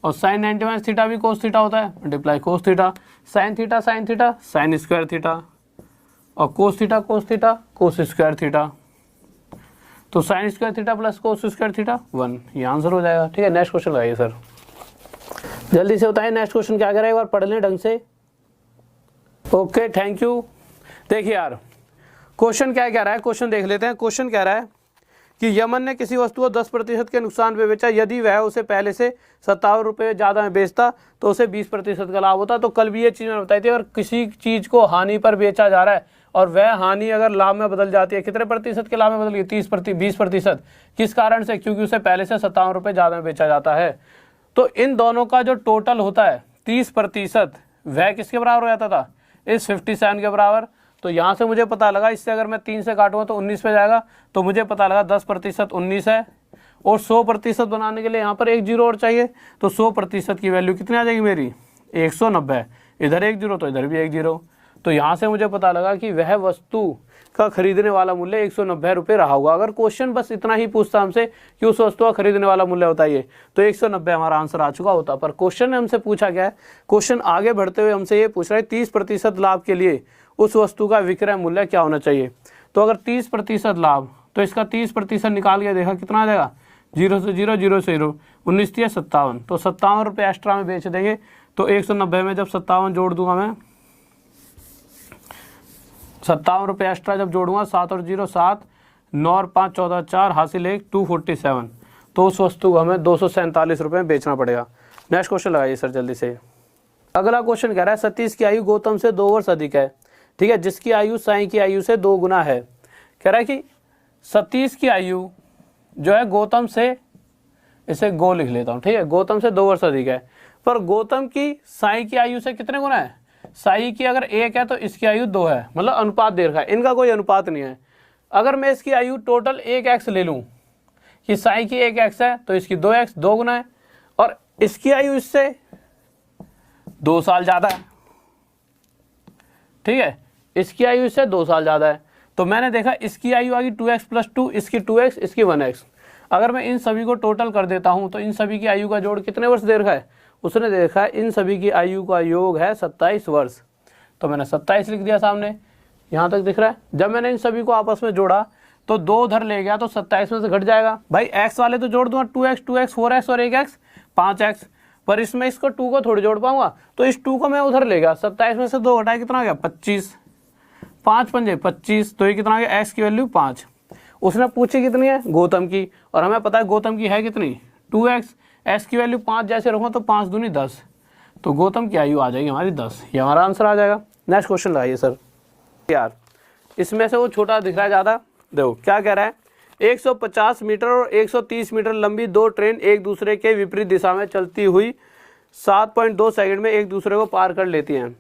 और साइन 90 माइनस थीटा भी कोस थीटा होता है, multiply cos theta. Sine theta sine square theta और cos theta cos square theta. तो sine square theta plus cos square theta 1, ये answer हो जाएगा। ठीक है, नेक्स्ट क्वेश्चन लगाइए सर, जल्दी से बताइए नेक्स्ट क्वेश्चन क्या करेगा, एक बार पढ़ लें ढंग से। Okay thank you. देखिए यार क्वेश्चन क्या कह रहा है, क्वेश्चन देख लेते हैं। क्वेश्चन कह रहा है कि यमन ने किसी वस्तु को 10% के नुकसान पे बेचा, यदि वह उसे पहले से 57 रुपये ज़्यादा में बेचता तो उसे 20% का लाभ होता। तो कल भी ये चीज़ मैंने बताई थी, अगर किसी चीज़ को हानि पर बेचा जा रहा है और वह हानि अगर लाभ में बदल जाती है, कितने प्रतिशत के लाभ में बदल गई, 20%। किस कारण से, क्योंकि उसे पहले से 57 रुपये ज़्यादा में बेचा जाता है। तो इन दोनों का जो टोटल होता है 30%, वह किसके बराबर हो जाता था, इस 57 के बराबर। तो यहाँ से मुझे पता लगा, इससे अगर मैं 3 से काटूंगा तो 19 पे जाएगा, तो मुझे पता लगा 10% 19 है, और 100% बनाने के लिए यहाँ पर एक जीरो और चाहिए। तो 100% की वैल्यू कितनी आ जाएगी मेरी, 190। इधर एक जीरो तो इधर भी एक जीरो। तो यहाँ से मुझे पता लगा कि वह वस्तु का खरीदने वाला मूल्य 190 रुपये रहा होगा। अगर क्वेश्चन बस इतना ही पूछता हमसे कि उस वस्तु का खरीदने वाला मूल्य बताइए, तो 190 हमारा आंसर आ चुका होता। पर क्वेश्चन ने हमसे पूछा क्या है, क्वेश्चन आगे बढ़ते हुए हमसे ये पूछ रहा है 30% लाभ के लिए उस वस्तु का विक्रय मूल्य क्या होना चाहिए। तो अगर 30% लाभ, तो इसका 30% निकाल के देखा कितना आ जाएगा, 0 से 0 0 से 0, 19 या 57, तो 57 रुपये एक्स्ट्रा में बेच देंगे। तो 190 में जब 57 जोड़ दूंगा मैं, 57 रुपये एक्स्ट्रा जब जोड़ूंगा, 7 और 0 7, 9 और 5 14 4, हासिल 1 247। तो उस वस्तु को हमें 247 रुपये में बेचना पड़ेगा। नेक्स्ट क्वेश्चन लगाइए सर जल्दी से। अगला क्वेश्चन कह रहा है सतीश की आयु गौतम से 2 वर्ष अधिक है, ठीक है, जिसकी आयु साई की आयु से 2 गुना है। कह रहा है कि सतीश की आयु जो है गौतम से, इसे गो लिख लेता हूँ, ठीक है, गौतम से 2 वर्ष अधिक है, पर गौतम की साई की आयु से कितने गुना है, साई की अगर 1 है तो इसकी आयु 2 है, मतलब अनुपात दे रखा है, इनका कोई अनुपात नहीं है। अगर मैं इसकी आयु टोटल 1x ले लूँ कि साई की 1x है तो इसकी 2x 2 गुना है, और इसकी आयु इससे 2 साल ज़्यादा है, ठीक है, इसकी आयु इससे 2 साल ज़्यादा है। तो मैंने देखा इसकी आयु आ गई 2x + 2, इसकी 2x, इसकी 1x। अगर मैं इन सभी को टोटल कर देता हूँ तो इन सभी की आयु का जोड़ कितने वर्ष दे रखा है, उसने देखा इन सभी की आयु का योग है 27 वर्ष, तो मैंने 27 लिख दिया सामने, यहाँ तक दिख रहा है। जब मैंने इन सभी को आपस में जोड़ा तो 2 उधर ले गया तो 27 में से घट जाएगा। भाई x वाले तो जोड़ दूंगा, 2x 2x 4x और 1x 5x, पर इसमें इसको 2 को थोड़ी जोड़ पाऊंगा, तो इस 2 को मैं उधर ले गया, 27 में से 2 घटाया कितना आ गया 25, 5 पंजे 25, तो ये कितना आ गया x की वैल्यू 5। उसने पूछी कितनी है गौतम की, और हमें पता है गौतम की है कितनी 2x, x की वैल्यू 5 जैसे रखूँ तो 5 दूनी 10, तो गौतम की आयु आ जाएगी हमारी 10, ये हमारा आंसर आ जाएगा। नेक्स्ट क्वेश्चन लगाइए सर। यार इसमें से वो छोटा दिख रहा है ज़्यादा, देखो क्या कह रहा है, 150 मीटर और 130 मीटर लंबी 2 ट्रेन एक दूसरे के विपरीत दिशा में चलती हुई 7.2 सेकंड में एक दूसरे को पार कर लेती हैं।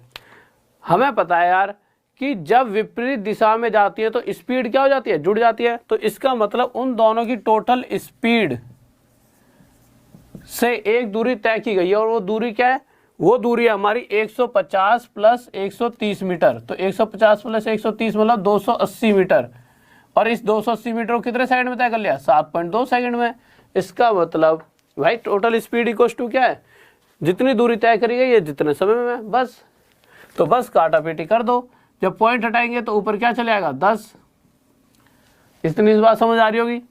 हमें पता है यार कि जब विपरीत दिशा में जाती है तो स्पीड क्या हो जाती है, जुड़ जाती है, तो इसका मतलब उन दोनों की टोटल स्पीड से एक दूरी तय की गई है, और वो दूरी क्या है, वो दूरी है हमारी 150 प्लस 130 मीटर, तो 150 प्लस 130 मतलब 280 मीटर, और इस 280 मीटर को कितने सेकंड में तय कर लिया 7.2 सेकंड में। इसका मतलब भाई टोटल स्पीड इक्वल्स टू क्या है, जितनी दूरी तय करी गई है जितने समय में, बस। तो बस काटा पीटी कर दो, जब पॉइंट हटाएंगे तो ऊपर क्या चले आएगा 10। इतनी इस बात समझ आ रही होगी।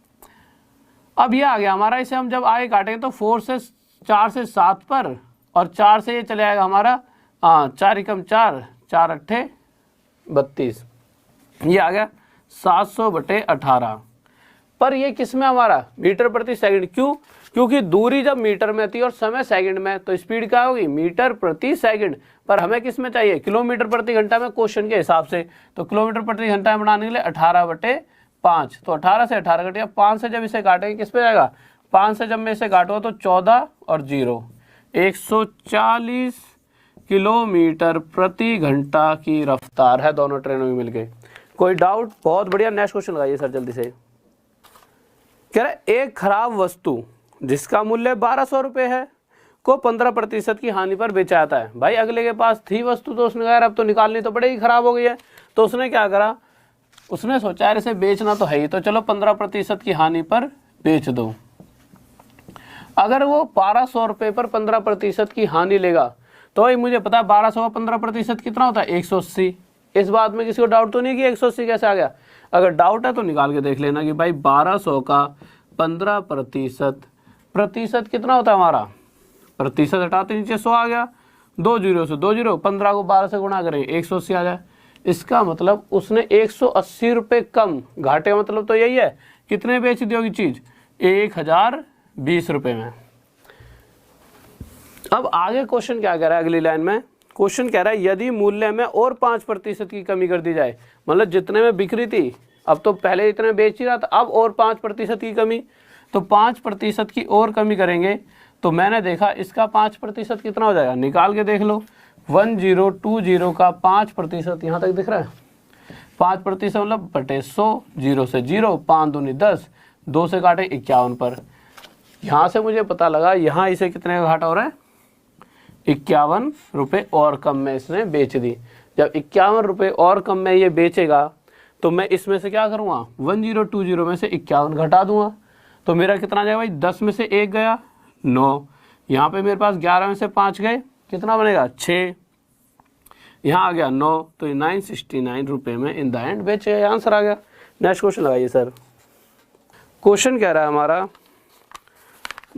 अब ये आ गया हमारा, इसे हम जब आगे काटेंगे तो 4 से 7 पर, और 4 से ये चले आएगा हमारा 4 एकम 4, 4 अट्ठे 32, ये आ गया 700/18। पर ये किस में हमारा मीटर प्रति सेकंड, क्यों, क्योंकि दूरी जब मीटर में थी और समय सेकंड में, तो स्पीड क्या होगी मीटर प्रति सेकंड, पर हमें किस में चाहिए किलोमीटर प्रति घंटा में क्वेश्चन के हिसाब से, तो किलोमीटर प्रति घंटा में बनाने के लिए 18/5, तो 18 से 18 घटेगा, 5 से जब इसे काटेंगे किस पे जाएगा, 5 से जब मैं इसे काटूंगा तो 14 और 0 140 किलोमीटर प्रति घंटा की रफ्तार है दोनों ट्रेनों में मिलके। कोई डाउट? बहुत बढ़िया। नेक्स्ट क्वेश्चन लगाइए सर जल्दी से। कह रहे एक खराब वस्तु जिसका मूल्य 1200 रुपये है को 15% की हानि पर बेचा जाता है। भाई अगले के पास थी वस्तु, तो उसने कहा यार अब तो निकालनी तो पड़ेगी, खराब हो गई है, तो उसने क्या करा, उसने सोचा यार इसे बेचना तो है ही, तो चलो 15% की हानि पर बेच दो। अगर वो 1200 रुपये पर 15% की हानि लेगा तो भाई मुझे पता है 1200 का 15% कितना होता है 180। इस बात में किसी को डाउट तो नहीं कि 180 कैसे आ गया? अगर डाउट है तो निकाल के देख लेना कि भाई 1200 का 15% प्रतिशत कितना होता है हमारा, प्रतिशत हटाते नीचे 100 आ गया, 2 जीरो से 2 जीरो, 15 को 12 से गुणा करें 180 आ जाए। इसका मतलब उसने 180 रुपये कम, घाटे मतलब तो यही है, कितने बेच दी होगी चीज 1020 रुपये में। अब आगे क्वेश्चन क्या कह रहा है अगली लाइन में, क्वेश्चन कह रहा है यदि मूल्य में और 5% की कमी कर दी जाए, मतलब जितने में बिक्री थी अब तो पहले इतने बेच ही रहा था, अब और 5% की कमी, तो 5% की और कमी करेंगे तो मैंने देखा इसका 5% कितना हो जाएगा, निकाल के देख लो। 1020 का 5% यहाँ तक दिख रहा है, 5% मतलब बटे 100, 0 से 0, 5 दूनी 10, 2 से काटे 51 पर। यहाँ से मुझे पता लगा यहाँ इसे कितने का घाटा हो रहा है, 51 रुपये और कम में इसने बेच दी। जब 51 रुपये और कम में ये बेचेगा तो मैं इसमें से क्या करूँगा, 1020 में से 51 घटा दूंगा, तो मेरा कितना जाएगा भाई, 10 में से 1 गया 9, यहाँ पे मेरे पास 11 में से 5 गए, कितना बनेगा 6, यहाँ आ गया 9, तो 969 रुपये में इन द एंड बेचे, आंसर आ गया। नेक्स्ट क्वेश्चन लगाइए सर। क्वेश्चन कह रहा है हमारा,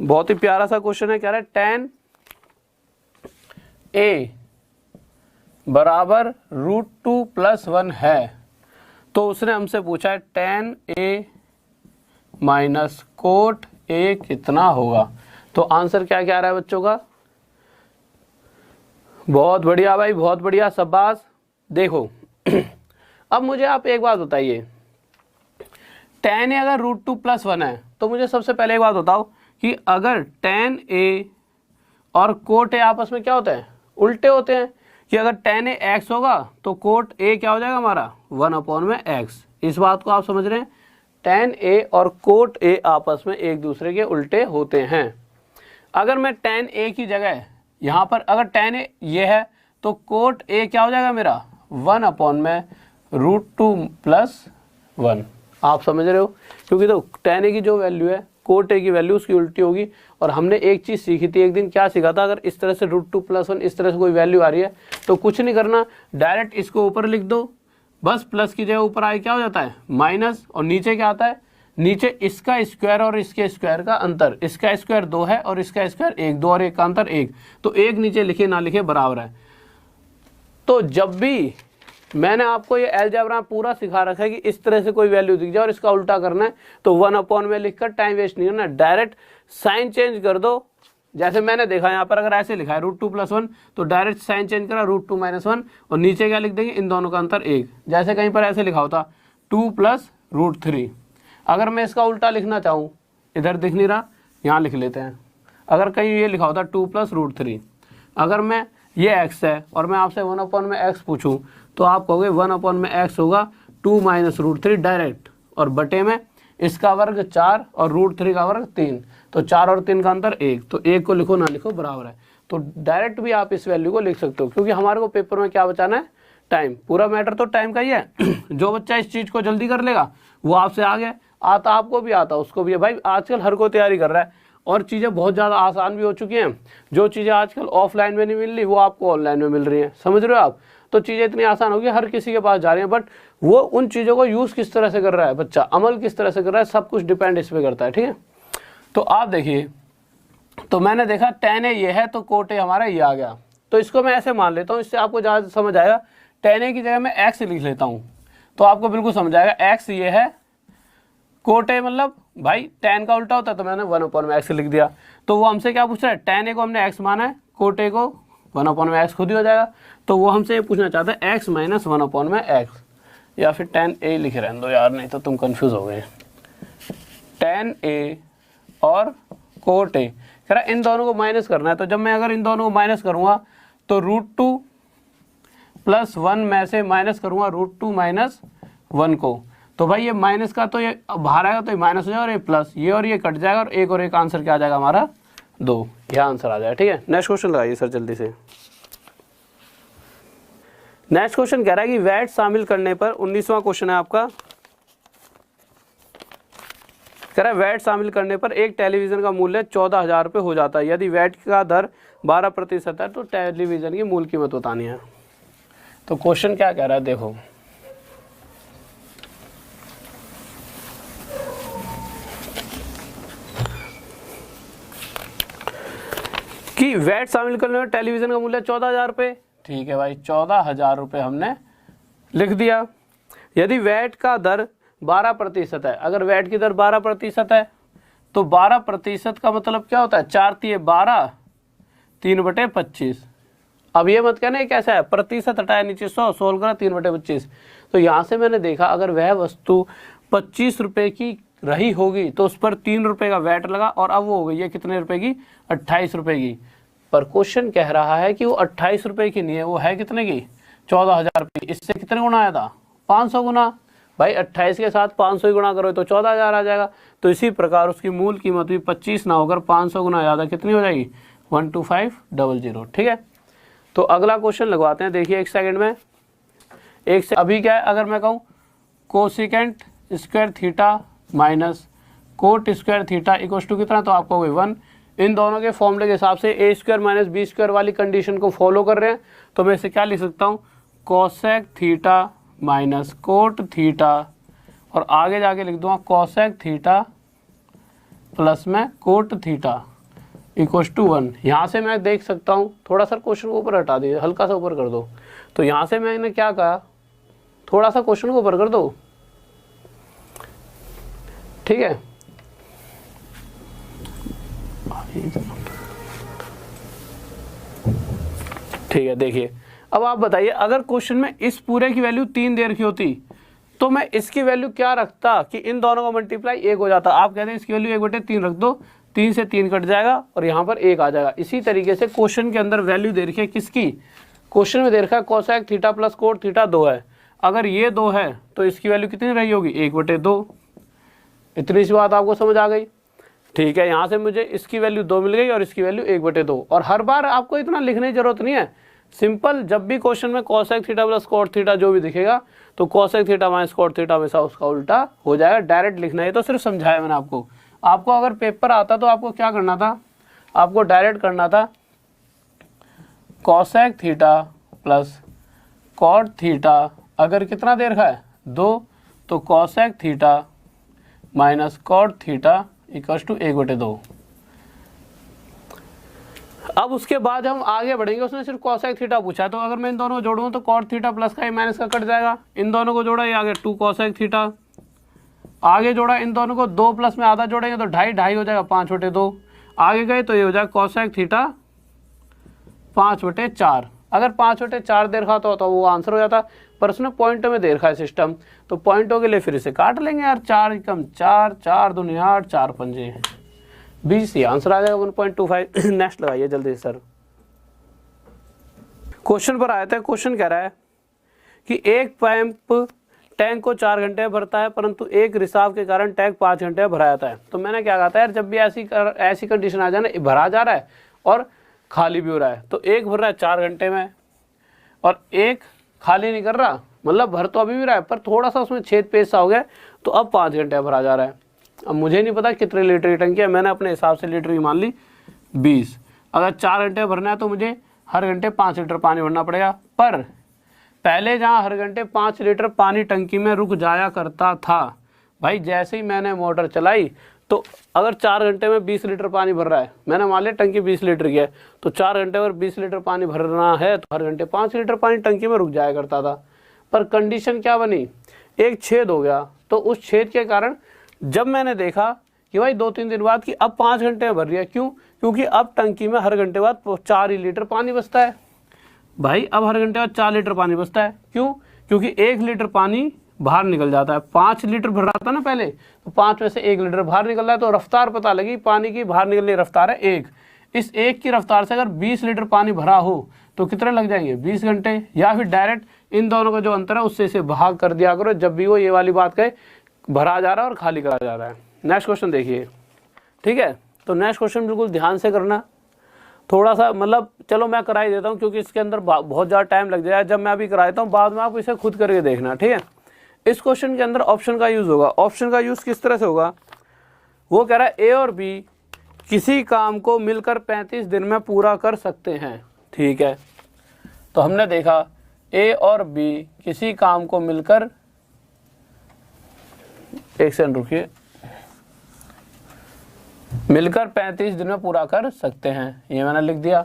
बहुत ही प्यारा सा क्वेश्चन है, कह रहा है tan A बराबर √2 + 1 है, तो उसने हमसे पूछा है tan A minus cot A कितना होगा। तो आंसर क्या क्या आ रहा है बच्चों का, बहुत बढ़िया भाई, बहुत बढ़िया, शाबाश। देखो अब मुझे आप एक बात बताइए, tan A अगर √2 + 1 है तो मुझे सबसे पहले एक बात बताओ कि अगर tan A और कोट A आपस में क्या होते हैं, उल्टे होते हैं, कि अगर tan A x होगा तो कोट A क्या हो जाएगा हमारा 1/x। इस बात को आप समझ रहे हैं, tan A और कोट A आपस में एक दूसरे के उल्टे होते हैं। अगर मैं tan A की जगह यहाँ पर अगर tan A ये है तो कोट A क्या हो जाएगा मेरा 1/√2 + 1। आप समझ रहे हो, क्योंकि तो tan A की जो वैल्यू है कोट ए की वैल्यू उसकी उल्टी होगी। और हमने एक चीज़ सीखी थी एक दिन, क्या सीखा था, अगर इस तरह से √2 + 1 इस तरह से कोई वैल्यू आ रही है तो कुछ नहीं करना, डायरेक्ट इसको ऊपर लिख दो, बस प्लस की जगह ऊपर आए क्या हो जाता है माइनस, और नीचे क्या आता है, नीचे इसका स्क्वायर और इसके स्क्वायर का अंतर, इसका स्क्वायर 2 है और इसका स्क्वायर 1, 2 और 1 का अंतर 1, तो 1 नीचे लिखे ना लिखे बराबर है। तो जब भी मैंने आपको ये अलजेब्रा पूरा सिखा रखा है कि इस तरह से कोई वैल्यू दिख जाए और इसका उल्टा करना है, तो 1 में लिखकर टाइम वेस्ट नहीं करना, डायरेक्ट साइन चेंज कर दो। जैसे मैंने देखा यहाँ पर अगर ऐसे लिखा है √2 + 1 तो डायरेक्ट साइन चेंज करा √2 - 1 और नीचे क्या लिख देंगे, इन दोनों का अंतर 1। जैसे कहीं पर ऐसे लिखा होता 2 + √3, अगर मैं इसका उल्टा लिखना चाहूँ, इधर दिख नहीं रहा, यहाँ लिख लेते हैं, अगर कहीं ये लिखा होता 2 + √3, अगर मैं ये x है और मैं आपसे 1 में x पूछूं तो आप कहोगे 1 में x होगा 2 - √3 डायरेक्ट, और बटे में इसका वर्ग 4 और √3 का वर्ग 3, तो 4 और 3 का अंतर 1, तो 1 को लिखो ना लिखो बराबर है। तो डायरेक्ट भी आप इस वैल्यू को लिख सकते हो, क्योंकि हमारे को पेपर में क्या बचाना है, टाइम। पूरा मैटर तो टाइम का ही है। जो बच्चा इस चीज़ को जल्दी कर लेगा वो आपसे आगे आता, आपको भी आता उसको भी है। भाई आजकल हर कोई तैयारी कर रहा है और चीज़ें बहुत ज़्यादा आसान भी हो चुकी हैं। जो चीज़ें आजकल ऑफलाइन में नहीं मिल रही वो आपको ऑनलाइन में मिल रही हैं, समझ रहे हो आप। तो चीज़ें इतनी आसान हो गई, हर किसी के पास जा रही हैं, बट वो उन चीज़ों को यूज़ किस तरह से कर रहा है बच्चा, अमल किस तरह से कर रहा है, सब कुछ डिपेंड इस पर करता है। ठीक है, तो आप देखिए, तो मैंने देखा tan a ये है तो कोट ए हमारा ये आ गया, तो इसको मैं ऐसे मान लेता हूँ, इससे आपको ज़्यादा समझ आएगा। tan a की जगह मैं x लिख लेता हूँ तो आपको बिल्कुल समझ आएगा। x ये है, कोट ए मतलब भाई tan का उल्टा होता है, तो मैंने 1 में x लिख दिया। तो वो हमसे क्या पूछ रहा है, tan a को हमने x माना है, कोट ए को 1 में x खुद ही हो जाएगा। तो वो हमसे ये पूछना चाहता है x - 1 में x, या फिर tan a लिखे रहने दो यार, नहीं तो तुम कंफ्यूज हो गए। tan a और कोट ए कह रहा इन दोनों को माइनस करना है, तो जब मैं अगर इन दोनों को माइनस करूंगा तो √2 + 1 में से माइनस करूंगा √2 - 1 को, तो भाई ये माइनस का तो ये बाहर आएगा तो ये माइनस हो जाएगा और ये प्लस, ये और ये कट जाएगा और एक आंसर क्या आ जाएगा हमारा 2, यह आंसर आ जाएगा। ठीक है, नेक्स्ट क्वेश्चन लगाइए सर जल्दी से। नेक्स्ट क्वेश्चन कह रहा है कि वैट शामिल करने पर, 19वां क्वेश्चन है आपका, कह रहा है वैट शामिल करने पर एक टेलीविज़न का मूल्य 14,000 रुपये हो जाता है। यदि वैट का दर 12% है तो टेलीविज़न की मूल कीमत बतानी है। तो क्वेश्चन क्या कह रहा है देखो, कि वैट शामिल करने में टेलीविज़न का मूल्य 14,000 रुपये। ठीक है भाई, 14,000 रुपये हमने लिख दिया। यदि वैट का दर 12% है, अगर वैट की दर 12% है तो 12% का मतलब क्या होता है, 4 × 12 3/25। अब ये मत कहना कैसा है, प्रतिशत हटाया नीचे 100, 16 करा 3/25। तो यहाँ से मैंने देखा अगर वह वस्तु 25 रुपये की रही होगी तो उस पर 3 रुपये का वैट लगा, और अब वो हो गई है कितने रुपए की, 28 रुपये की। पर क्वेश्चन कह रहा है कि वो 28 रुपये की नहीं है, वो है कितने की, 14,000 रुपये। इससे कितने गुना आया था, 500 गुना। भाई 28 के साथ 500 ही गुणा करो तो 14,000 आ जाएगा। तो इसी प्रकार उसकी मूल कीमत भी 25 ना होकर 500 गुना ज़्यादा कितनी हो जाएगी, 12500। ठीक है, तो अगला क्वेश्चन लगवाते हैं, देखिए 1 सेकंड में। अभी क्या है, अगर मैं कहूँ cosecant square theta minus cot square theta equal to कितना, तो आपको वही 1। इन दोनों के फॉर्मूले के हिसाब से a² - b² वाली कंडीशन को फॉलो कर रहे हैं, तो मैं इसे क्या लिख सकता हूँ, cosec theta minus cot theta, और आगे जाके लिख दूंगा कोसेक थीटा प्लस में कोट थीटा इक्वल टू 1। यहाँ से मैं देख सकता हूँ, थोड़ा सा क्वेश्चन को ऊपर हटा दीजिए, हल्का सा ऊपर कर दो। तो यहाँ से मैंने क्या कहा, थोड़ा सा क्वेश्चन को ऊपर कर दो, ठीक है। ठीक है, देखिए अब आप बताइए, अगर क्वेश्चन में इस पूरे की वैल्यू 3 दे रखी होती तो मैं इसकी वैल्यू क्या रखता कि इन दोनों का मल्टीप्लाई 1 हो जाता। आप कहते हैं इसकी वैल्यू 1/3 रख दो, 3 से 3 कट जाएगा और यहाँ पर 1 आ जाएगा। इसी तरीके से क्वेश्चन के अंदर वैल्यू दे रखी है किसकी, क्वेश्चन में दे रखा है cosec theta plus cot theta 2 है। अगर ये 2 है तो इसकी वैल्यू कितनी रही होगी, 1/2। इतनी सी बात आपको समझ आ गई। ठीक है, यहाँ से मुझे इसकी वैल्यू 2 मिल गई और इसकी वैल्यू 1/2। और हर बार आपको इतना लिखने की जरूरत नहीं है, सिंपल जब भी क्वेश्चन में cosec theta plus cot theta जो भी दिखेगा तो cosec theta minus cot theta हमेशा उसका उल्टा हो जाएगा। डायरेक्ट लिखना है, तो सिर्फ समझाया मैंने आपको। आपको अगर पेपर आता तो आपको क्या करना था, आपको डायरेक्ट करना था cosec theta plus cot theta, अगर कितना दे रखा है 2, तो cosec theta minus cot theta equals to 1/2। अब उसके बाद हम आगे बढ़ेंगे, उसने सिर्फ कॉसेक थीटा पूछा है, तो अगर मैं इन दोनों को जोड़ूँ तो कॉट थीटा प्लस का ये माइनस का कट जाएगा, इन दोनों को जोड़ा ये आगे 2 कॉसेक थीटा, आगे जोड़ा इन दोनों को 2 प्लस में आधा जोड़ेंगे तो 2.5 हो जाएगा 5/2, आगे गए तो ये हो जाएगा कॉसेक थीटा 5/4। अगर 5/4 दे रखा तो वो आंसर हो जाता, पर उसने पॉइंटों में दे रखा है सिस्टम, तो पॉइंटों के लिए फिर इसे काट लेंगे यार, 4 कम 4, 4 दूनी 8, 4 पंजे 20, ये आंसर आ जाएगा 1.25। नेक्स्ट लगाइए जल्दी सर। क्वेश्चन पर आया था, क्वेश्चन कह रहा है कि एक पंप टैंक को 4 घंटे में भरता है, परंतु एक रिसाव के कारण टैंक 5 घंटे में भरा जाता है। तो मैंने क्या कहा था यार, जब भी ऐसी कंडीशन आ जाए ना, भरा जा रहा है और खाली भी हो रहा है, तो एक भर रहा है 4 घंटे में और एक खाली नहीं कर रहा, मतलब भर तो अभी भी रहा है पर थोड़ा सा उसमें छेद पेश सा हो गया, तो अब 5 घंटे में भरा जा रहा है। अब मुझे नहीं पता कितने लीटर की टंकी है, मैंने अपने हिसाब से लीटर की मान ली 20। अगर 4 घंटे भरना है तो मुझे हर घंटे 5 लीटर पानी भरना पड़ेगा, पर पहले जहाँ हर घंटे 5 लीटर पानी टंकी में रुक जाया करता था, भाई जैसे ही मैंने मोटर चलाई तो अगर 4 घंटे में 20 लीटर पानी भर रहा है, मैंने मान लिया टंकी 20 लीटर की है, तो 4 घंटे में 20 लीटर पानी भरना है तो हर घंटे 5 लीटर पानी टंकी में रुक जाया करता था। पर कंडीशन क्या बनी, एक छेद हो गया, तो उस छेद के कारण जब मैंने देखा कि भाई 2-3 दिन बाद कि अब 5 घंटे में भर रही है, क्यों, क्योंकि अब टंकी में हर घंटे बाद 4 ही लीटर पानी बचता है। भाई अब हर घंटे बाद 4 लीटर पानी बचता है, क्यों, क्योंकि 1 लीटर पानी बाहर निकल जाता है। 5 लीटर भर रहा था ना पहले, तो 5 में से 1 लीटर बाहर निकल रहा है, तो रफ्तार पता लगी पानी की बाहर निकलने की रफ्तार है 1। इस 1 की रफ्तार से अगर 20 लीटर पानी भरा हो तो कितने लग जाएंगे, 20 घंटे। या फिर डायरेक्ट इन दोनों का जो अंतर है उससे इसे भाग कर दिया करो जब भी वो ये वाली बात कहे भरा जा रहा है और खाली करा जा रहा है। नेक्स्ट क्वेश्चन देखिए, ठीक है। तो नेक्स्ट क्वेश्चन बिल्कुल ध्यान से करना, थोड़ा सा मतलब चलो मैं करा ही देता हूँ क्योंकि इसके अंदर बहुत ज़्यादा टाइम लग जाएगा, जब मैं अभी करा देता हूँ बाद में आप इसे खुद करके देखना, ठीक है। इस क्वेश्चन के अंदर ऑप्शन का यूज़ होगा। ऑप्शन का यूज़ किस तरह से होगा, वो कह रहा है ए और बी किसी काम को मिलकर 35 दिन में पूरा कर सकते हैं, ठीक है। तो हमने देखा ए और बी किसी काम को मिलकर, एक सेकंड रुकिए, मिलकर 35 दिन में पूरा कर सकते हैं, ये मैंने लिख दिया।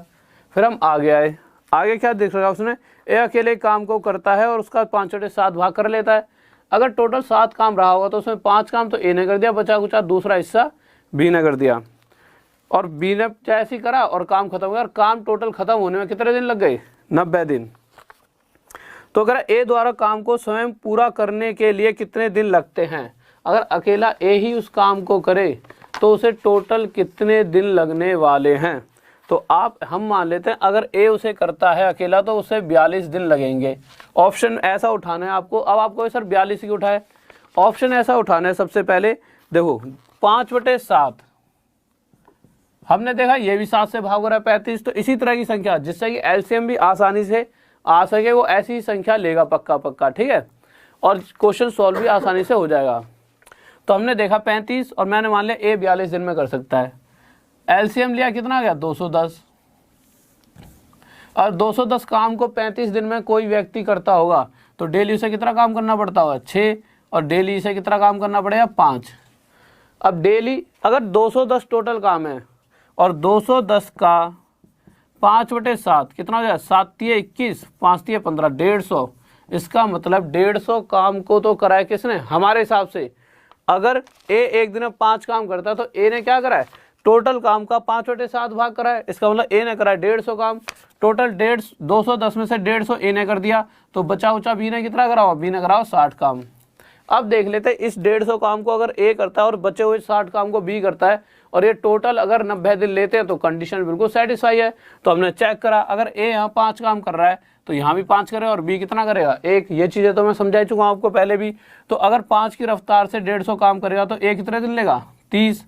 फिर हम आगे आए, आगे क्या देख रहा है उसने, ए अकेले काम को करता है और उसका 5/7 भाग कर लेता है। अगर टोटल 7 काम रहा होगा तो उसमें 5 काम तो ए ने कर दिया, बचा कुचा दूसरा हिस्सा बी ने कर दिया, और बी ने जैसे ही करा और काम खत्म हो गया। काम टोटल खत्म होने में कितने दिन लग गए, 90 दिन। तो अगर ए द्वारा काम को स्वयं पूरा करने के लिए कितने दिन लगते हैं, अगर अकेला ए ही उस काम को करे तो उसे टोटल कितने दिन लगने वाले हैं। तो हम मान लेते हैं अगर ए उसे करता है अकेला तो उसे 42 दिन लगेंगे। ऑप्शन ऐसा उठाना है आपको। अब आपको सर 42 की उठाए, ऑप्शन ऐसा उठाना है। सबसे पहले देखो 5/7 हमने देखा ये भी 7 से भाग हो रहा है 35, तो इसी तरह की संख्या जिससे कि एलसीएम भी आसानी से आ सके वो ऐसी ही संख्या लेगा पक्का, ठीक है, और क्वेश्चन सॉल्व भी आसानी से हो जाएगा। तो हमने देखा 35 और मैंने मान लिया ए 42 दिन में कर सकता है। एलसीएम लिया कितना गया 210, और 210 काम को 35 दिन में कोई व्यक्ति करता होगा तो डेली उसे कितना काम करना पड़ता होगा 6, और डेली इसे कितना काम करना पड़ेगा 5। अब डेली अगर 210 टोटल काम है और 210 का 5/7 कितना हो जाएगा, 7×21, 5×15, 150। इसका मतलब 150 काम को तो कराए किसने, हमारे हिसाब से। अगर ए एक दिन में 5 काम करता है तो ए ने क्या करा है, टोटल काम का 5/7 भाग करा है। इसका मतलब ए ने करा है 150 काम, टोटल 210 में से 150 ए ने कर दिया, तो बचा उचा बी ने कितना करा हुआ, बी ने करा हुआ 60 काम। अब देख लेते हैं इस 150 काम को अगर ए करता है और बचे हुए 60 काम को बी करता है, और ये टोटल अगर 90 दिन लेते हैं तो कंडीशन बिल्कुल सेटिस्फाई है। तो हमने चेक करा अगर ए यहाँ 5 काम कर रहा है तो यहाँ भी 5 करे और बी कितना करेगा 1। ये चीज़ें तो मैं समझा चुका हूँ आपको पहले भी। तो अगर 5 की रफ्तार से 150 काम करेगा तो ए कितने दिन लेगा 30,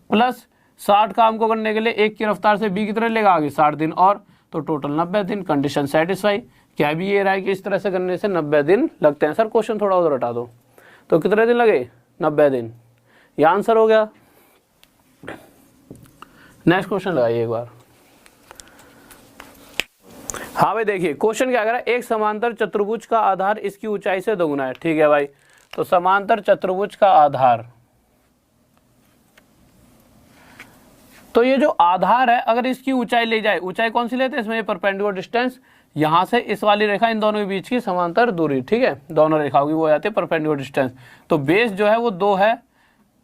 प्लस 60 काम को करने के लिए 1 की रफ्तार से बी कितने लेगा आगे 60 दिन, और तो टोटल 90 दिन, कंडीशन सेटिस्फाई। क्या भी ये रहा है कि इस तरह से करने से 90 दिन लगते हैं। सर क्वेश्चन थोड़ा उधर हटा दो, तो कितने दिन लगे 90 दिन, ये आंसर हो गया। नेक्स्ट क्वेश्चन लगाइए एक बार। हाँ भाई देखिए क्वेश्चन क्या कह रहा है, एक समांतर चतुर्भुज का आधार इसकी ऊंचाई से दोगुना है। ठीक है भाई, तो समांतर चतुर्भुज का आधार, तो ये जो आधार है अगर इसकी ऊंचाई ले जाए, ऊंचाई कौन सी लेते हैं इसमें, परपेंडिकुलर डिस्टेंस, यहां से इस वाली रेखा, इन दोनों के बीच की समांतर दूरी। ठीक है, दोनों रेखाओं की वो हो जाती है परपेंडिकुलर डिस्टेंस। तो बेस जो है वो 2 है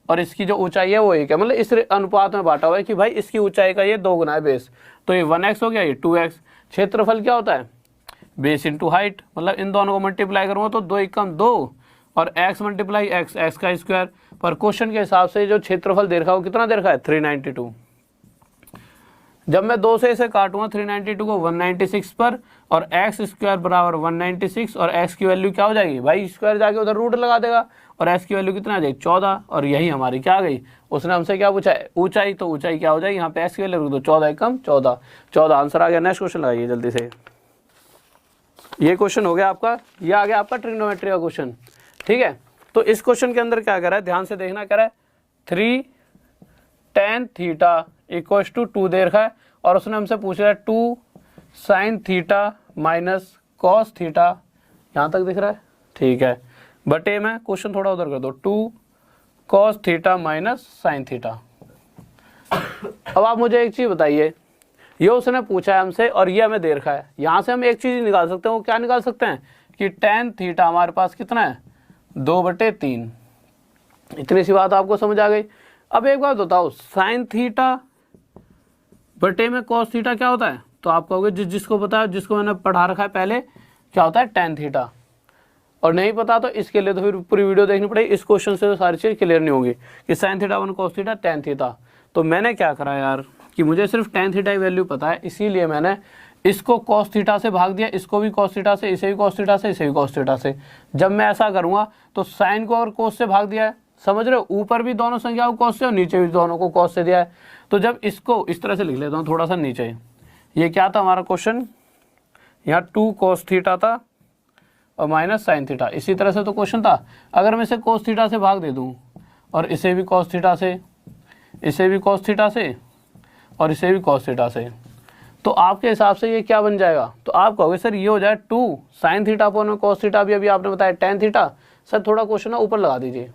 और इसकी जो ऊंचाई है वो 1 है, मतलब इस अनुपात में बांटा हुआ है कि भाई इसकी ऊंचाई का ये 2 गुना है बेस। तो ये 1x हो गया, ये 2x। क्षेत्रफल क्या होता है, बेस इंटू हाइट, मतलब इन दोनों को मल्टीप्लाई करूंगा तो 2 एकम 2 और x मल्टीप्लाई x का स्क्वायर। पर क्वेश्चन के हिसाब से जो क्षेत्रफल दे रखा है वो कितना दे रखा है, 392। जब मैं 2 से इसे काटूंगा 392 को 196 पर, और x स्क्वायर बराबर 196, और x की वैल्यू क्या हो जाएगी भाई, स्क्वायर जाके उधर रूट लगा देगा, और x की वैल्यू कितना आ जाएगी 14, और यही हमारी क्या आ गई, उसने हमसे क्या पूछा है ऊंचाई, तो ऊंचाई क्या हो जाएगी, यहाँ पे x की वैल्यू तो 14 कम 14, 14 आंसर आ गया। नेक्स्ट क्वेश्चन लगाइए जल्दी से। ये क्वेश्चन हो गया आपका, ये आ गया आपका ट्रिग्नोमेट्री का क्वेश्चन। ठीक है, तो इस क्वेश्चन के अंदर क्या कर रहा है, ध्यान से देखना, कह रहा है 3 tan थीटा इक्वल्स टू 2 दे रखा है, और उसने हमसे पूछ रहा है 2 sin theta minus cos theta, यहाँ तक दिख रहा है, ठीक है, बटे में क्वेश्चन थोड़ा उधर कर दो, 2 cos theta minus sine theta. अब आप मुझे एक चीज बताइए, ये उसने पूछा है हमसे और ये हमें दे रखा है, यहाँ से हम एक चीज निकाल सकते हैं, वो क्या निकाल सकते हैं कि tan थीटा हमारे पास कितना है 2/3। इतनी सी बात आपको समझ आ गई। अब एक बात बताओ, साइन थीटा बटे में कॉस थीटा क्या होता है, तो आप कहोगे जिसको पता है, जिसको मैंने पढ़ा रखा है पहले, क्या होता है tan थीटा, और नहीं पता तो इसके लिए तो फिर पूरी वीडियो देखनी पड़ेगी, इस क्वेश्चन से तो सारी चीज क्लियर नहीं होगी कि sine theta 1 cos theta tan theta. तो मैंने क्या करा यार कि मुझे सिर्फ tan थीटा की वैल्यू पता है, इसीलिए मैंने इसको cos थीटा से भाग दिया, इसको भी cos थीटा से, इसे भी cos थीटा से, इसे भी cos थीटा से। जब मैं ऐसा करूंगा तो साइन को और cos से भाग दिया है, समझ रहे हो, ऊपर भी दोनों संख्याओं को cos से और नीचे भी दोनों को cos से दिया है। तो जब इसको इस तरह से लिख लेता हूँ थोड़ा सा नीचे, ये क्या था हमारा क्वेश्चन, यहाँ 2 cos थीटा था और माइनस साइन थीटा, इसी तरह से तो क्वेश्चन था। अगर मैं इसे cos थीटा से भाग दे दूँ और इसे भी cos थीटा से, इसे भी cos थीटा से और इसे भी cos थीटा से, तो आपके हिसाब से ये क्या बन जाएगा, तो आप कहोगे सर ये हो जाए 2 sin theta upon cos theta, भी अभी आपने बताया tan थीटा। सर थोड़ा क्वेश्चन ना ऊपर लगा दीजिए,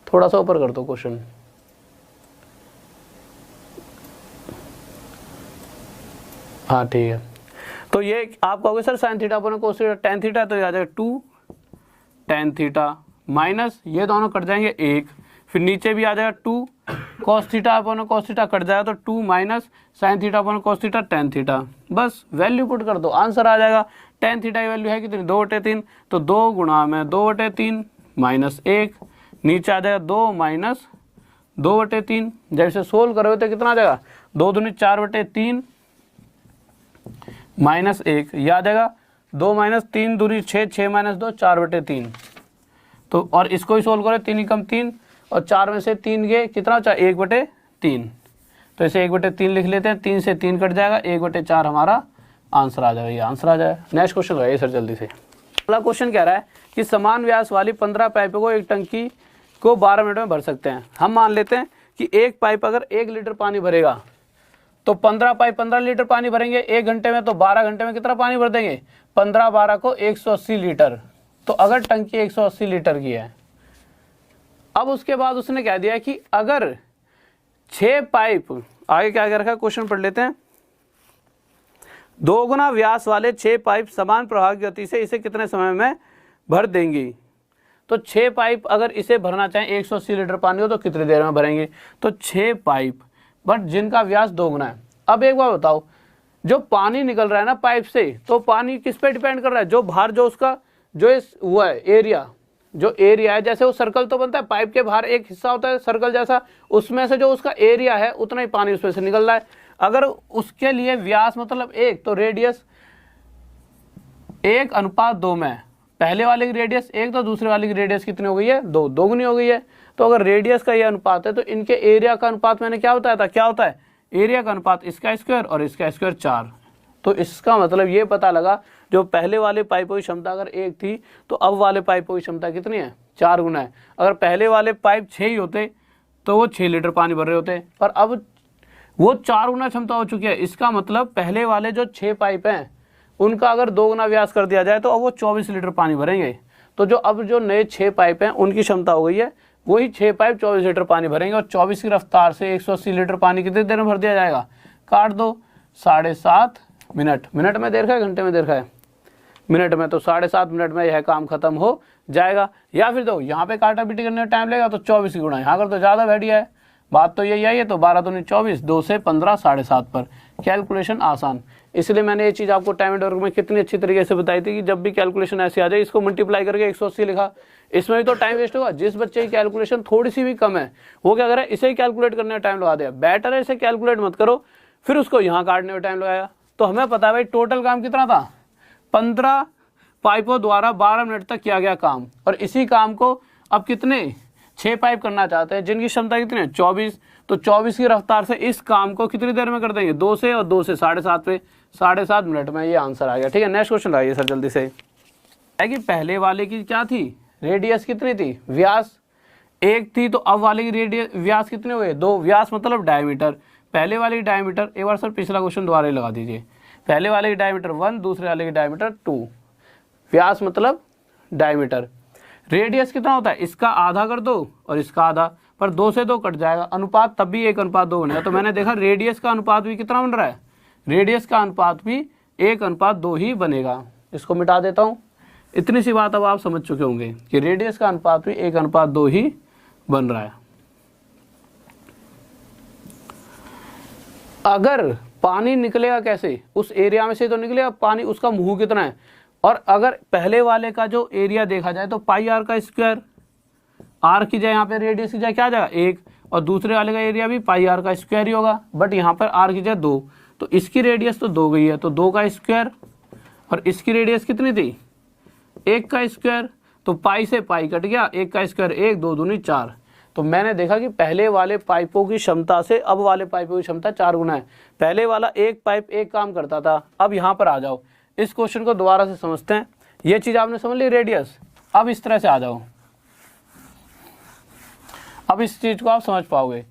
थोड़ा सा ऊपर कर दो क्वेश्चन, हाँ ठीक है। तो ये आप कहोगे sir sine theta upon cos theta tan theta, तो ये आ जाएगा 2 tan थीटा माइनस, ये दोनों कट जाएंगे 1, फिर नीचे भी आ जाएगा 2 cos theta upon cos theta cut जाएगा तो 2 minus sine theta upon cos theta tan theta. बस वैल्यू पुट कर दो, आंसर आ जाएगा। tan थीटा की वैल्यू है कितनी 2/3, तो 2 गुणा में 2/3 माइनस 1, नीचे आ जाएगा 2 माइनस 2/3। जब इसे सोल्व करोगे तो कितना आ जाएगा, 2 दूनी 4/3 माइनस 1, यह आ जाएगा 2 माइनस 3 दूनी 6, 6 माइनस 2 4/3। तो और इसको ही सोल्व करो, 3 एकम 3 और 4 में से 3 गए कितना बचा 1/3, तो इसे 1/3 लिख लेते हैं, 3 से 3 कट जाएगा, 1/4 हमारा आंसर आ जाएगा, ये आंसर आ जाएगा। नेक्स्ट क्वेश्चन लगाइए सर जल्दी से। अगला क्वेश्चन कह रहा है कि समान व्यास वाली 15 पाइपों को एक टंकी को 12 मिनट में भर सकते हैं। हम मान लेते हैं कि एक पाइप अगर 1 लीटर पानी भरेगा तो 15 पाइप 15 लीटर पानी भरेंगे 1 घंटे में, तो 12 घंटे में कितना पानी भर देंगे, 15 12 को 180 लीटर। तो अगर टंकी 180 लीटर की है, अब उसके बाद उसने कह दिया कि अगर 6 पाइप, आगे क्या कर रखा है क्वेश्चन पढ़ लेते हैं, 2 गुना व्यास वाले 6 पाइप समान प्रवाह की गति से इसे कितने समय में भर देंगी। तो 6 पाइप अगर इसे भरना चाहें 180 लीटर पानी हो तो कितनी देर में भरेंगे, तो 6 पाइप बट जिनका व्यास 2 गुना है। अब एक बार बताओ, जो पानी निकल रहा है ना पाइप से, तो पानी किस पे डिपेंड कर रहा है, जो बाहर जो उसका जो इस हुआ है एरिया, जो एरिया है, जैसे वो सर्कल तो बनता है, पाइप के बाहर एक हिस्सा होता है सर्कल जैसा, उसमें से जो उसका एरिया है उतना ही पानी उसमें से निकल रहा है। अगर उसके लिए व्यास मतलब 1, तो रेडियस 1:2 में, पहले वाले की रेडियस 1 तो दूसरे वाले की रेडियस कितनी हो गई है 2, 2 गुनी हो गई है। तो अगर रेडियस का ये अनुपात है तो इनके एरिया का अनुपात मैंने क्या बताया था, क्या होता है एरिया का अनुपात, इसका स्क्वायर और इसका स्क्वायर 4। तो इसका मतलब ये पता लगा जो पहले वाले पाइपों की क्षमता अगर 1 थी तो अब वाले पाइपों की क्षमता कितनी है, 4 गुना है। अगर पहले वाले पाइप 6 ही होते तो वो 6 लीटर पानी भर रहे होते, पर अब वो 4 गुना क्षमता हो चुकी है। इसका मतलब पहले वाले जो 6 पाइप हैं उनका अगर 2 गुना व्यास कर दिया जाए तो अब वो 24 लीटर पानी भरेंगे। तो जो अब जो नए 6 पाइप हैं उनकी क्षमता हो गई है, वही 6 पाइप 24 लीटर पानी भरेंगे और 24 की रफ्तार से 180 लीटर पानी कितनी देर में भर दिया जाएगा? काट दो, 7.5 मिनट। मिनट में देर का है, घंटे में देर का है? मिनट में। तो 7.5 मिनट में यह काम खत्म हो जाएगा। या फिर दो यहाँ पे काटा पीटी करने में टाइम लगेगा तो 24 की गुणा यहाँ कर तो ज़्यादा बढ़िया है। बात तो यही आई है। तो 12 दूनी 24, 2 से 15, 7.5 पर कैलकुलेशन आसान। इसलिए मैंने ये चीज़ आपको टाइम एंड वर्क में कितनी अच्छी तरीके से बताई थी कि जब भी कैलकुलेशन ऐसे आ जाए इसको मल्टीप्लाई करके 180 लिखा, इसमें भी तो टाइम वेस्ट होगा। जिस बच्चे की कैलकुलेशन थोड़ी सी भी कम है वो क्या करे, इसे ही कैलकुलेट करने में टाइम लगा दे। बेटर है इसे कैलकुलेट मत करो, फिर उसको यहाँ काटने में टाइम लगाया। तो हमें पता है भाई टोटल काम कितना था, 15 पाइपों द्वारा 12 मिनट तक किया गया काम। और इसी काम को अब कितने 6 पाइप करना चाहते हैं जिनकी क्षमता कितनी है 24। तो 24 की रफ्तार से इस काम को कितनी देर में कर देंगे, 2 से, और 2 से 7.5 पे 7.5 मिनट में ये आंसर आ गया। ठीक है, नेक्स्ट क्वेश्चन लाइए सर जल्दी से। है कि पहले वाले की क्या थी, रेडियस कितनी थी, व्यास 1 थी। तो अब वाले की रेडियस व्यास कितने हुए, 2। व्यास मतलब डायमीटर। पहले वाले की डायमीटर, एक बार सर पिछला क्वेश्चन दोबारा ही लगा दीजिए। पहले वाले की डायमीटर 1, दूसरे वाले की डायमीटर 2। व्यास मतलब डायमीटर। रेडियस कितना होता है, इसका आधा कर दो और इसका आधा, पर 2 से 2 कट जाएगा, अनुपात तब भी 1:2 बनेगा। तो मैंने देखा रेडियस का अनुपात भी कितना बन रहा है, रेडियस का अनुपात भी 1:2 ही बनेगा। इसको मिटा देता हूँ। इतनी सी बात अब आप समझ चुके होंगे कि रेडियस का अनुपात भी 1:2 ही बन रहा है। अगर पानी निकलेगा कैसे, उस एरिया में से तो निकलेगा पानी, उसका मुंह कितना है। और अगर पहले वाले का जो एरिया देखा जाए तो पाई आर का स्क्वायर, आर की जाए यहाँ पे रेडियस की जाए क्या आ जाएगा 1, और दूसरे वाले का एरिया भी पाई आर का स्क्वायर ही होगा, बट यहाँ पर आर की जाए 2। तो इसकी रेडियस तो 2 गई है, तो 2 का स्क्वायर, और इसकी रेडियस कितनी थी 1 का स्क्वायर। तो पाई से पाई कट गया, 1 का स्क्वायर 1, 2 दूनी 4। तो मैंने देखा कि पहले वाले पाइपों की क्षमता से अब वाले पाइपों की क्षमता 4 गुना है। पहले वाला एक पाइप एक काम करता था। अब यहाँ पर आ जाओ, इस क्वेश्चन को दोबारा से समझते हैं। ये चीज आपने समझ ली रेडियस। अब इस तरह से आ जाओ, अब इस चीज को आप समझ पाओगे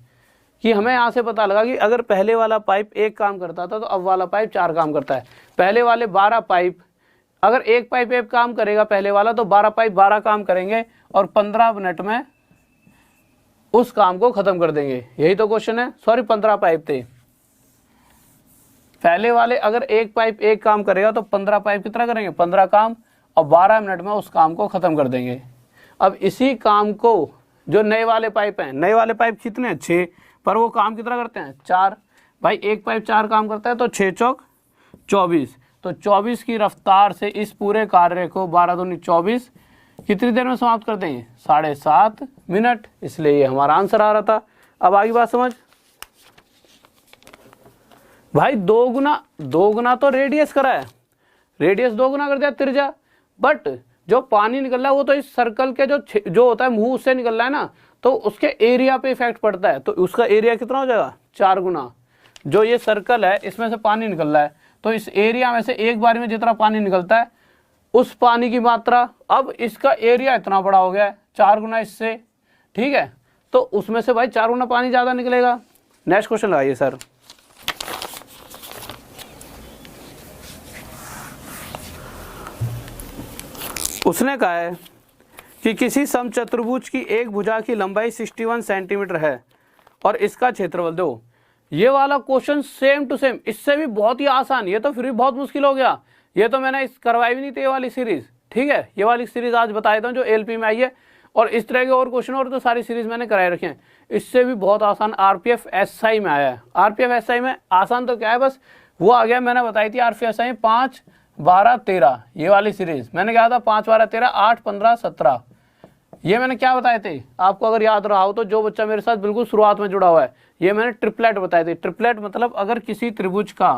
कि हमें यहाँ से पता लगा कि अगर पहले वाला पाइप एक काम करता था तो अब वाला पाइप 4 काम करता है। पहले वाले 12 पाइप, अगर एक पाइप एक काम करेगा पहले वाला, तो 12 पाइप 12 काम करेंगे और 15 मिनट में उस काम को खत्म कर देंगे। यही तो क्वेश्चन है। सॉरी, 15 पाइप थे पहले वाले। अगर एक पाइप एक काम करेगा तो 15 पाइप कितना करेंगे, 15 काम, और 12 मिनट में उस काम को खत्म कर देंगे। अब इसी काम को जो नए वाले पाइप हैं, नए वाले पाइप कितने हैं 6, पर वो काम कितना करते हैं 4। भाई एक पाइप 4 काम करता है तो 6 चौक 24। तो 24 की रफ्तार से इस पूरे कार्य को 12 दूनी 24 कितनी देर में समाप्त कर देंगे, 7.5 मिनट। इसलिए ये हमारा आंसर आ रहा था। अब आगे बात समझ। भाई 2 गुना तो रेडियस करा है, रेडियस 2 गुना कर दिया त्रिज्या, बट जो पानी निकल रहा है वो तो इस सर्कल के जो होता है मुंह से निकल रहा है ना, तो उसके एरिया पे इफेक्ट पड़ता है। तो उसका एरिया कितना हो जाएगा 4 गुना। जो ये सर्कल है इसमें से पानी निकल रहा है, तो इस एरिया में से एक बार में जितना पानी निकलता है उस पानी की मात्रा, अब इसका एरिया इतना बड़ा हो गया है 4 गुना इससे। ठीक है, तो उसमें से भाई 4 गुना पानी ज्यादा निकलेगा। नेक्स्ट क्वेश्चन लगाइए सर। उसने कहा है कि किसी समचतुर्भुज की एक भुजा की लंबाई 61 सेंटीमीटर है और इसका क्षेत्रफल दो। ये वाला क्वेश्चन सेम टू सेम, इससे भी बहुत ही आसान। ये तो फिर भी बहुत मुश्किल हो गया, ये तो मैंने करवाई भी नहीं थी ये वाली सीरीज। ठीक है, ये वाली सीरीज आज बता देता हूँ जो एलपी में आई है, और इस तरह के और क्वेश्चन और तो सारी सीरीज मैंने कराए रखे हैं। इससे भी बहुत आसान आरपीएफ एसआई में आया है। आरपीएफ एसआई में आसान तो क्या है, बस वो आ गया। मैंने बताई थी आरपीएफ एसआई 5, 12, 13 ये वाली सीरीज मैंने कहा था 5, 12, 13, 8, 15, 17 ये मैंने क्या बताए थे आपको अगर याद रहा हो तो, जो बच्चा मेरे साथ बिल्कुल शुरुआत में जुड़ा हुआ है। ये मैंने ट्रिपलेट बताए थे। ट्रिपलेट मतलब अगर किसी त्रिभुज का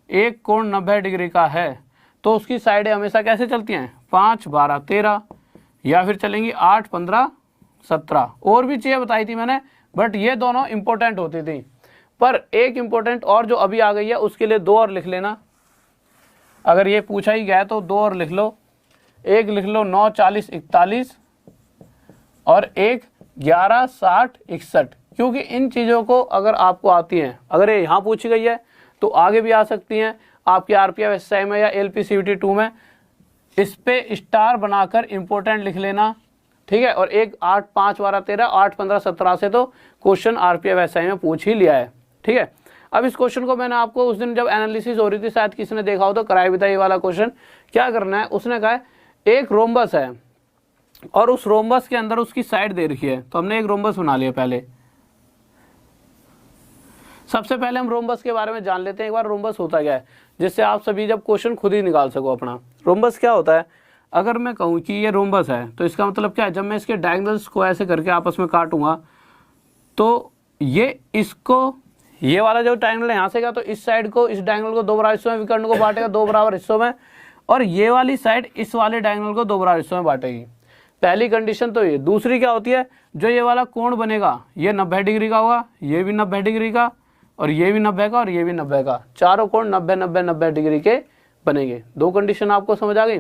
एक कोण 90 डिग्री का है तो उसकी साइडें हमेशा कैसे चलती हैं 5, 12, 13, या फिर चलेंगी 8, 15, 17। और भी चीज़ें बताई थी मैंने, बट ये दोनों इंपॉर्टेंट होती थी। पर एक इंपॉर्टेंट और जो अभी आ गई है उसके लिए 2 और लिख लेना। अगर ये पूछा ही गया तो 2 और लिख लो। एक लिख लो 9, 40, 41 और एक 11, 60, 61। क्योंकि इन चीज़ों को अगर आपको आती हैं, अगर ये यहाँ पूछी गई है तो आगे भी आ सकती हैं आपके आरपीएफ एसआई में या एलपीसीवीटी 2 में। इस पे स्टार बनाकर इंपॉर्टेंट लिख लेना, ठीक है। और एक 8, 5, 12, 13, 8, 15, 17 से तो क्वेश्चन आरपीएफ एसआई में पूछ ही लिया है, ठीक है। अब इस क्वेश्चन को मैंने आपको उस दिन जब एनालिसिस हो रही थी, शायद किसी ने देखा हो तो कराया भी था ये वाला क्वेश्चन। क्या करना है, उसने कहा है एक रोम्बस है और उस रोम्बस के अंदर उसकी साइड दे रखी है, तो हमने एक रोम्बस बना लिया। पहले सबसे पहले हम रोम्बस के बारे में जान लेते हैं एक बार, रोम्बस होता क्या है, जिससे आप सभी जब क्वेश्चन खुद ही निकाल सको अपना। रोम्बस क्या होता है, अगर मैं कहूँ कि ये रोम्बस है तो इसका मतलब क्या है, जब मैं इसके डायगोनल्स को ऐसे करके आपस में काटूंगा तो ये इसको, ये वाला जो डायगोनल है यहाँ से गया तो इस साइड को, इस डायगोनल को 2 बराबर हिस्सों में, विकर्ण को बांटेगा 2 बराबर हिस्सों में, और ये वाली साइड इस वाले डायगोनल को 2 बराबर हिस्सों में बांटेगी। पहली कंडीशन तो ये। दूसरी क्या होती है, जो ये वाला कोण बनेगा ये 90 डिग्री का होगा, ये भी 90 डिग्री का, और ये भी 90 का, और ये भी 90 का। चारों कोण 90, 90, 90 डिग्री के बनेंगे। 2 कंडीशन आपको समझ आ गई।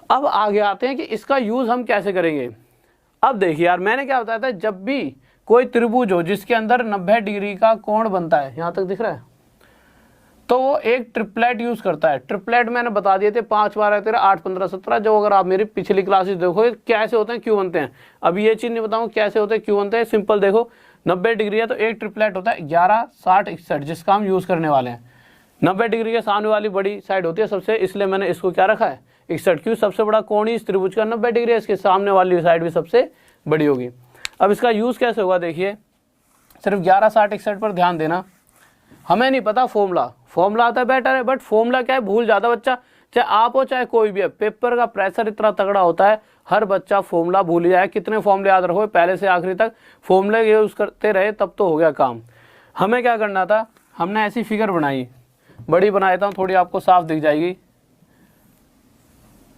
अब आगे आते हैं कि इसका यूज हम कैसे करेंगे। अब देखिए यार, मैंने क्या बताया था, जब भी कोई त्रिभुज हो जिसके अंदर 90 डिग्री का कोण बनता है, यहां तक दिख रहा है, तो वो एक ट्रिपलेट यूज करता है। ट्रिपलेट मैंने बता दिए थे 5, 12, 13, 8, 15, 17, जो अगर आप मेरी पिछली क्लासेस देखोगे कैसे होते हैं, क्यों बनते हैं। अब ये चीज नहीं बताऊं कैसे होते हैं, क्यों बनते हैं। सिंपल देखो, 90 डिग्री है तो एक ट्रिपलेट होता है 11, 60, 61, जिसका हम यूज करने वाले हैं। 90 डिग्री के सामने वाली बड़ी साइड होती है सबसे, इसलिए मैंने इसको क्या रखा है 61, क्यों, सबसे बड़ा कोण ही इस त्रिभुज का 90 डिग्री है, इसके सामने वाली साइड भी सबसे बड़ी होगी। अब इसका यूज कैसे होगा, देखिए सिर्फ 11, 60, 61 पर ध्यान देना। हमें नहीं पता फॉर्मूला आता है बेटर है, बट फॉर्मूला क्या है भूल जाता बच्चा, चाहे आप हो चाहे कोई भी है। पेपर का प्रेशर इतना तगड़ा होता है, हर बच्चा फॉर्मूला भूल जाए। कितने फॉर्मूले याद रखो, पहले से आखिरी तक फॉर्मूले यूज करते रहे तब तो हो गया काम। हमें क्या करना था, हमने ऐसी फिगर बनाई, बड़ी बना देता हूँ थोड़ी, आपको साफ दिख जाएगी।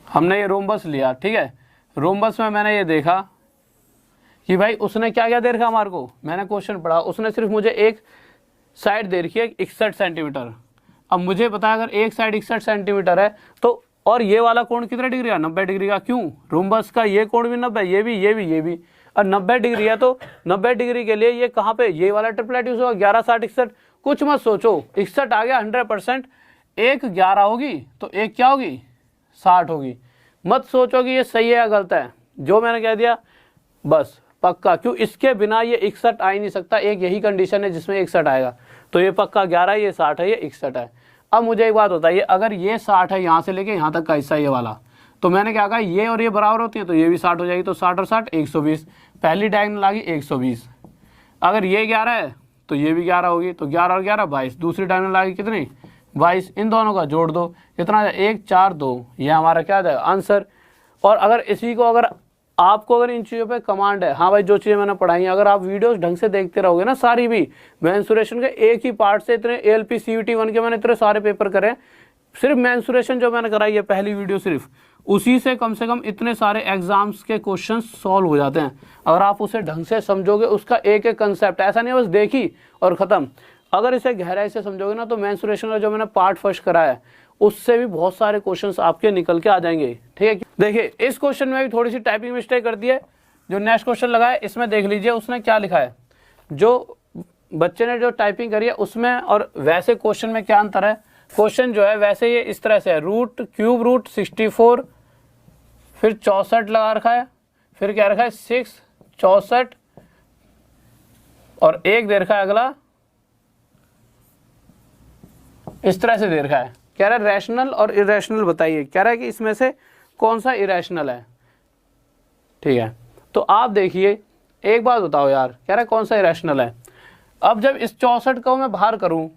हमने ये रोम्बस लिया, ठीक है। रोम्बस में मैंने ये देखा कि भाई उसने क्या क्या दे रखा हमारे को, मैंने क्वेश्चन पढ़ा, उसने सिर्फ मुझे एक साइड दे रखी है 61 सेंटीमीटर। अब मुझे पता है अगर एक साइड 61 सेंटीमीटर है तो, और ये वाला कोण कितने डिग्री का, 90 डिग्री का। क्यों, रोम्बस का ये कोण भी 90, ये भी, और 90 डिग्री है तो 90 डिग्री के लिए ये कहाँ पे, ये वाला ट्रिपलेट यूज होगा 11, 60, 61। कुछ मत सोचो, 61 आ गया 100%, एक 11 होगी तो एक क्या होगी 60 होगी। मत सोचो कि ये सही है या गलत है, जो मैंने कह दिया बस पक्का। क्यों, इसके बिना ये 61 आ ही नहीं सकता, एक यही कंडीशन है जिसमें 61 आएगा। तो ये पक्का 11 है, ये 60 है, ये 61 है। अब मुझे एक बात बताइए, अगर ये 60 है यहाँ से लेके यहाँ तक का हिस्सा ये वाला, तो मैंने क्या कहा ये और ये बराबर होती है तो ये भी 60 हो जाएगी, तो 60 और 60 120। पहली डायगोनल आ गई 120। अगर ये 11 है तो ये भी 11 होगी, तो 11 और 11 22। दूसरी डायगोनल आ गई कितनी 22, इन दोनों का जोड़ दो, कितना 1, 4, 2, ये हमारा क्या जाएगा आंसर। और अगर इसी को, अगर आपको अगर इन चीज़ों पे कमांड है, हाँ भाई जो चीज़ें मैंने पढ़ाई हैं, अगर आप वीडियोस ढंग से देखते रहोगे ना, सारी भी मेंसुरेशन के एक ही पार्ट से इतने एएलपी सीयूटी 1 के मैंने इतने सारे पेपर करे, सिर्फ मेंसुरेशन जो मैंने कराई है पहली वीडियो, सिर्फ उसी से कम इतने सारे एग्जाम्स के क्वेश्चन सॉल्व हो जाते हैं। अगर आप उसे ढंग से समझोगे, उसका एक एक कंसेप्ट, ऐसा नहीं है बस देखी और ख़त्म। अगर इसे गहराई से समझोगे ना तो मेंसुरेशन का जो मैंने पार्ट फर्स्ट कराया है उससे भी बहुत सारे क्वेश्चंस आपके निकल के आ जाएंगे, ठीक है। देखिए इस क्वेश्चन में भी थोड़ी सी टाइपिंग मिस्टेक कर दी है। जो नेक्स्ट क्वेश्चन लगा है इसमें देख लीजिए उसने क्या लिखा है, जो बच्चे ने जो टाइपिंग करी है उसमें और वैसे क्वेश्चन में क्या अंतर है। क्वेश्चन जो है वैसे ये इस तरह से है, रूट क्यूब रूट 64, फिर 64 लगा रखा है, फिर क्या रखा है 6, 64 और एक दे रखा है अगला, इस तरह से दे रखा है। कह रहा है रैशनल और इरेशनल बताइए, कह रहा है कि इसमें से कौन सा इरेशनल है, ठीक है। तो आप देखिए एक बात बताओ यार, कह रहा है कौन सा इरेशनल है। अब जब इस 64 को मैं बाहर करूं,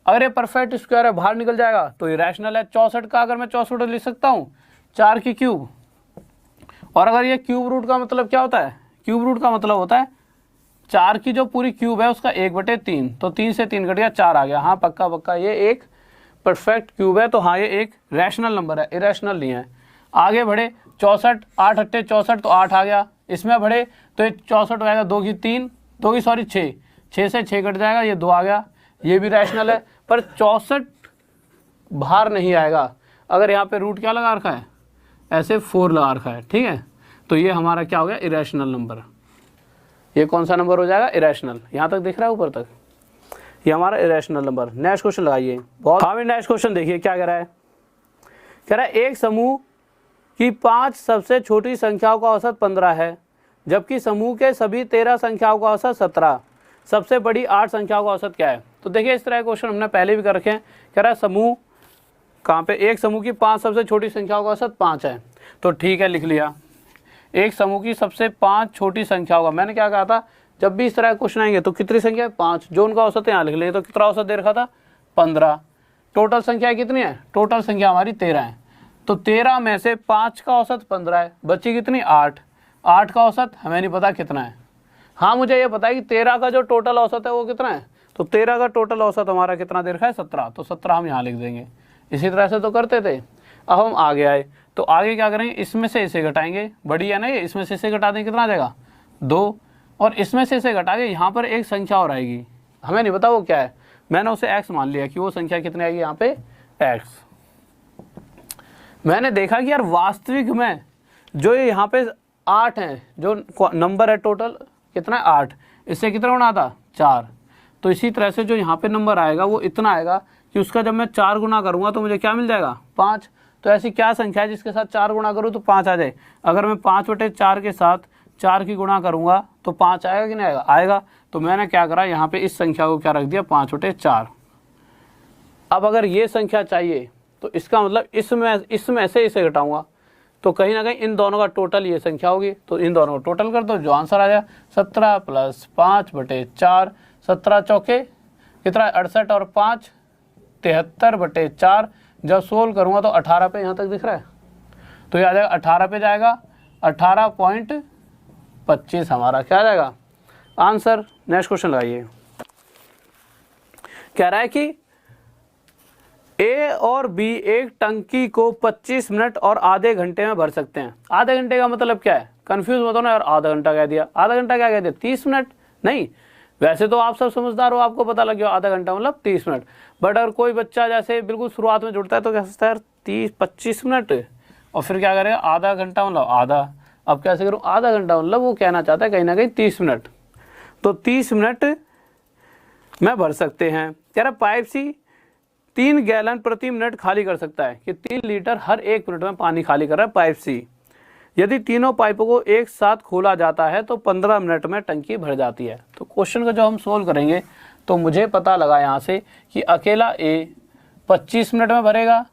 अगर ये परफेक्ट स्क्वायर है बाहर निकल जाएगा तो इरेशनल है। 64 का अगर मैं 64 लिख सकता हूं 4 की क्यूब, और अगर ये क्यूब रूट का मतलब क्या होता है, क्यूब रूट का मतलब होता है 4 की जो पूरी क्यूब है उसका 1/3, तो 3 से 3 कट गया 4 आ गया। हाँ पक्का पक्का ये एक परफेक्ट क्यूब है, तो हाँ ये एक रैशनल नंबर है, इरेशनल नहीं है। आगे बढ़े 64, 8 अट्ठे 64 तो 8 आ गया। इसमें बढ़े तो ये 64 हो जाएगा 2 की 3, 2 की सॉरी 6, 6 से 6 कट जाएगा, ये 2 आ गया, ये भी रैशनल है। पर 64 बाहर नहीं आएगा अगर यहाँ पे रूट क्या लगा रखा है, ऐसे 4 लगा रखा है, ठीक है। तो ये हमारा क्या हो गया इरेशनल नंबर। ये कौन सा नंबर हो जाएगा, इरेशनल। यहाँ तक दिख रहा है ऊपर तक, ये हमारा इरेशनल नंबर। नेक्स्ट क्वेश्चन लगाइए बहुत। हाँ भी नेक्स्ट क्वेश्चन देखिए क्या कह रहा है। कह रहा है एक समूह की 5 सबसे छोटी संख्याओं का औसत 15 है, जबकि समूह के सभी 13 संख्याओं का औसत 17, सबसे बड़ी 8 संख्याओं का औसत क्या है। तो देखिए इस तरह के क्वेश्चन हमने पहले भी कर रखे हैं। कह रहा है समूह कहाँ पे, एक समूह की 5 सबसे छोटी संख्याओं का औसत 5 है। तो ठीक है, लिख लिया। एक समूह की सबसे 5 छोटी संख्याओं का, मैंने क्या कहा था, जब भी इस तरह के क्वेश्चन आएंगे तो कितनी संख्या है, 5, जो उनका औसत यहाँ लिख लेंगे। तो कितना औसत दे रखा था, 15। टोटल संख्या कितनी है, टोटल संख्या हमारी 13 है। तो 13 में से 5 का औसत 15 है, बची कितनी, 8। 8 का औसत हमें नहीं पता कितना है। हाँ मुझे ये पता है कि 13 का जो टोटल औसत है वो कितना है। तो 13 का टोटल औसत हमारा कितना दे रखा है, 17। तो 17 हम यहाँ लिख देंगे। इसी तरह से तो करते थे। अब हम आगे आए तो आगे क्या करेंगे, इसमें से इसे घटाएंगे, बड़ी है ना ये, इसमें से इसे घटा देंगे, कितना आ जाएगा, 2। और इसमें से इसे घटा के यहाँ पर एक संख्या और आएगी, हमें नहीं पता वो क्या है। मैंने उसे x मान लिया कि वो संख्या कितनी आएगी, यहाँ पे x। मैंने देखा कि यार वास्तविक में जो ये यहाँ पे 8 है, जो नंबर है टोटल कितना है, 8, इससे कितना गुना था, 4। तो इसी तरह से जो यहाँ पे नंबर आएगा वो इतना आएगा कि उसका जब मैं 4 गुना करूँगा तो मुझे क्या मिल जाएगा, 5। तो ऐसी क्या संख्या है जिसके साथ 4 गुना करूँ तो 5 आ जाए। अगर मैं 5/4 के साथ 4 की गुणा करूँगा तो 5 आएगा कि नहीं आएगा, आएगा। तो मैंने क्या करा, यहाँ पे इस संख्या को क्या रख दिया, 5/4। अब अगर ये संख्या चाहिए तो इसका मतलब इसमें से इसे घटाऊंगा तो कहीं ना कहीं इन दोनों का टोटल ये संख्या होगी। तो इन दोनों का टोटल कर दो, जो आंसर आ जाए 17 + 5/4, 17 चौके कितना, 68 और 5 73/4। जब सोल्व करूंगा तो 18 पे यहाँ तक दिख रहा है, तो ये आ जाएगा 18 पे जाएगा, 18.25 हमारा क्या आ जाएगा आंसर। नेक्स्ट क्वेश्चन लगाइए। कह रहा है कि ए और बी एक टंकी को 25 मिनट और आधे घंटे में भर सकते हैं। आधे घंटे का मतलब क्या है, कंफ्यूज मत होना यार, आधा घंटा कह दिया, आधा घंटा क्या कह दिया, 30 मिनट नहीं। वैसे तो आप सब समझदार हो, आपको पता लग गया आधा घंटा मतलब 30 मिनट। बट अगर कोई बच्चा जैसे बिल्कुल शुरुआत में जुड़ता है तो क्या सोचता है यार 25 मिनट, और फिर क्या करेगा, आधा घंटा मतलब आधा। अब कैसे करूँ, आधा घंटा मतलब वो कहना चाहता है कहीं ना कहीं 30 मिनट। तो 30 मिनट में भर सकते हैं। कह रहा पाइप सी 3 गैलन प्रति मिनट खाली कर सकता है, कि 3 लीटर हर 1 मिनट में पानी खाली कर रहा है पाइप सी। यदि तीनों पाइपों को एक साथ खोला जाता है तो 15 मिनट में टंकी भर जाती है। तो क्वेश्चन को जब हम सोल्व करेंगे तो मुझे पता लगा यहाँ से कि अकेला ए 25 मिनट में भरेगा,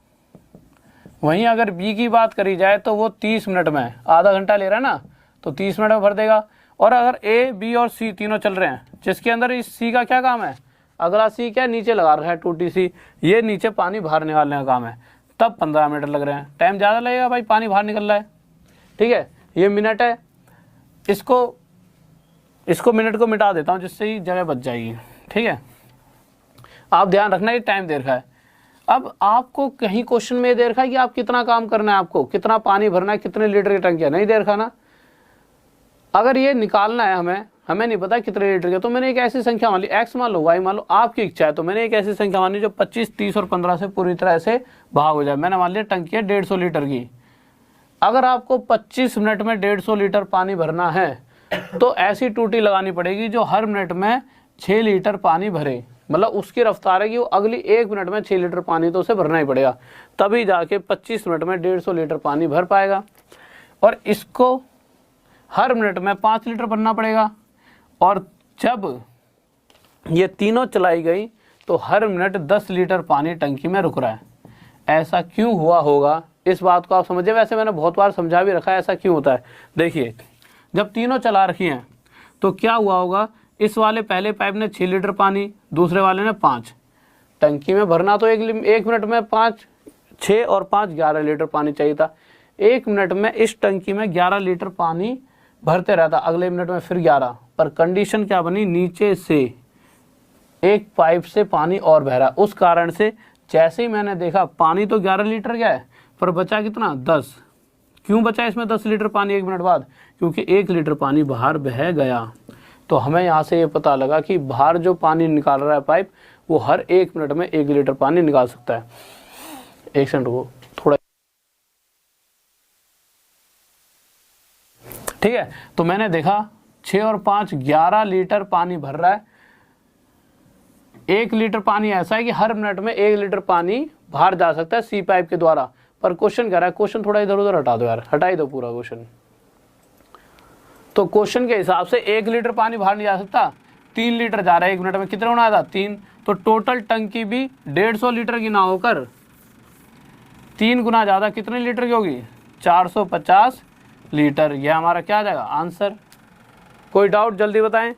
वहीं अगर बी की बात करी जाए तो वो 30 मिनट में, आधा घंटा ले रहा है ना, तो 30 मिनट में भर देगा। और अगर ए बी और सी तीनों चल रहे हैं, जिसके अंदर इस सी का क्या काम है, अगला सी क्या नीचे लगा रहा है टूटी सी, ये नीचे पानी बाहर निकालने का काम है, तब 15 मिनट लग रहे हैं। टाइम ज़्यादा लगेगा भाई, पानी बाहर निकल रहा है, ठीक है। ये मिनट है, इसको मिनट को मिटा देता हूँ जिससे ही जगह बच जाएगी, ठीक है। आप ध्यान रखना ये टाइम दे रखा है। अब आपको कहीं क्वेश्चन में दे रखा है कि आप कितना काम करना है, आपको कितना पानी भरना है, कितने लीटर की टंकी है, नहीं दे रखा ना। अगर ये निकालना है हमें नहीं पता कितने लीटर के, तो मैंने एक ऐसी संख्या मान ली, एक्स मान लो, वाई मान लो, आपकी इच्छा है। तो मैंने एक ऐसी संख्या मान ली जो 25, 30 और 15 से पूरी तरह से भाग हो जाए। मैंने मान लिया टंकी है 150 लीटर की। अगर आपको 25 मिनट में 150 लीटर पानी भरना है तो ऐसी टूटी लगानी पड़ेगी जो हर मिनट में 6 लीटर पानी भरे, मतलब उसकी रफ्तार है कि वो अगली 1 मिनट में 6 लीटर पानी तो उसे भरना ही पड़ेगा, तभी जाके 25 मिनट में 150 लीटर पानी भर पाएगा। और इसको हर मिनट में 5 लीटर भरना पड़ेगा। और जब ये तीनों चलाई गई तो हर मिनट 10 लीटर पानी टंकी में रुक रहा है। ऐसा क्यों हुआ होगा, इस बात को आप समझिए। वैसे मैंने बहुत बार समझा भी रखा है ऐसा क्यों होता है। देखिए जब तीनों चला रखी हैं तो क्या हुआ होगा, इस वाले पहले पाइप ने 6 लीटर पानी, दूसरे वाले ने 5। टंकी में भरना तो एक मिनट में 5, 6 और 5 11 लीटर पानी चाहिए था। 1 मिनट में इस टंकी में 11 लीटर पानी भरते रहता, अगले मिनट में फिर 11। पर कंडीशन क्या बनी, नीचे से एक पाइप से पानी और बह रहा, उस कारण से जैसे ही मैंने देखा पानी तो 11 लीटर गया है पर बचा कितना, 10। क्यों बचा इसमें 10 लीटर पानी 1 मिनट बाद, क्योंकि 1 लीटर पानी बाहर बह गया। तो हमें यहाँ से ये पता लगा कि बाहर जो पानी निकाल रहा है पाइप, वो हर 1 मिनट में 1 लीटर पानी निकाल सकता है। 1 सेकंड को थोड़ा, ठीक है। तो मैंने देखा 6 और 5 11 लीटर पानी भर रहा है। 1 लीटर पानी ऐसा है कि हर मिनट में 1 लीटर पानी बाहर जा सकता है सी पाइप के द्वारा। पर क्वेश्चन कह रहा है, क्वेश्चन थोड़ा इधर उधर हटा दो यार, हटाई दो पूरा क्वेश्चन। तो क्वेश्चन के हिसाब से 1 लीटर पानी बाहर नहीं जा सकता, 3 लीटर जा रहा है 1 मिनट में। कितना होना था? 3। तो टोटल टंकी भी 150 लीटर की ना होकर 3 गुना ज़्यादा कितने लीटर की होगी? 450 लीटर। यह हमारा क्या आ जाएगा आंसर। कोई डाउट जल्दी बताएं।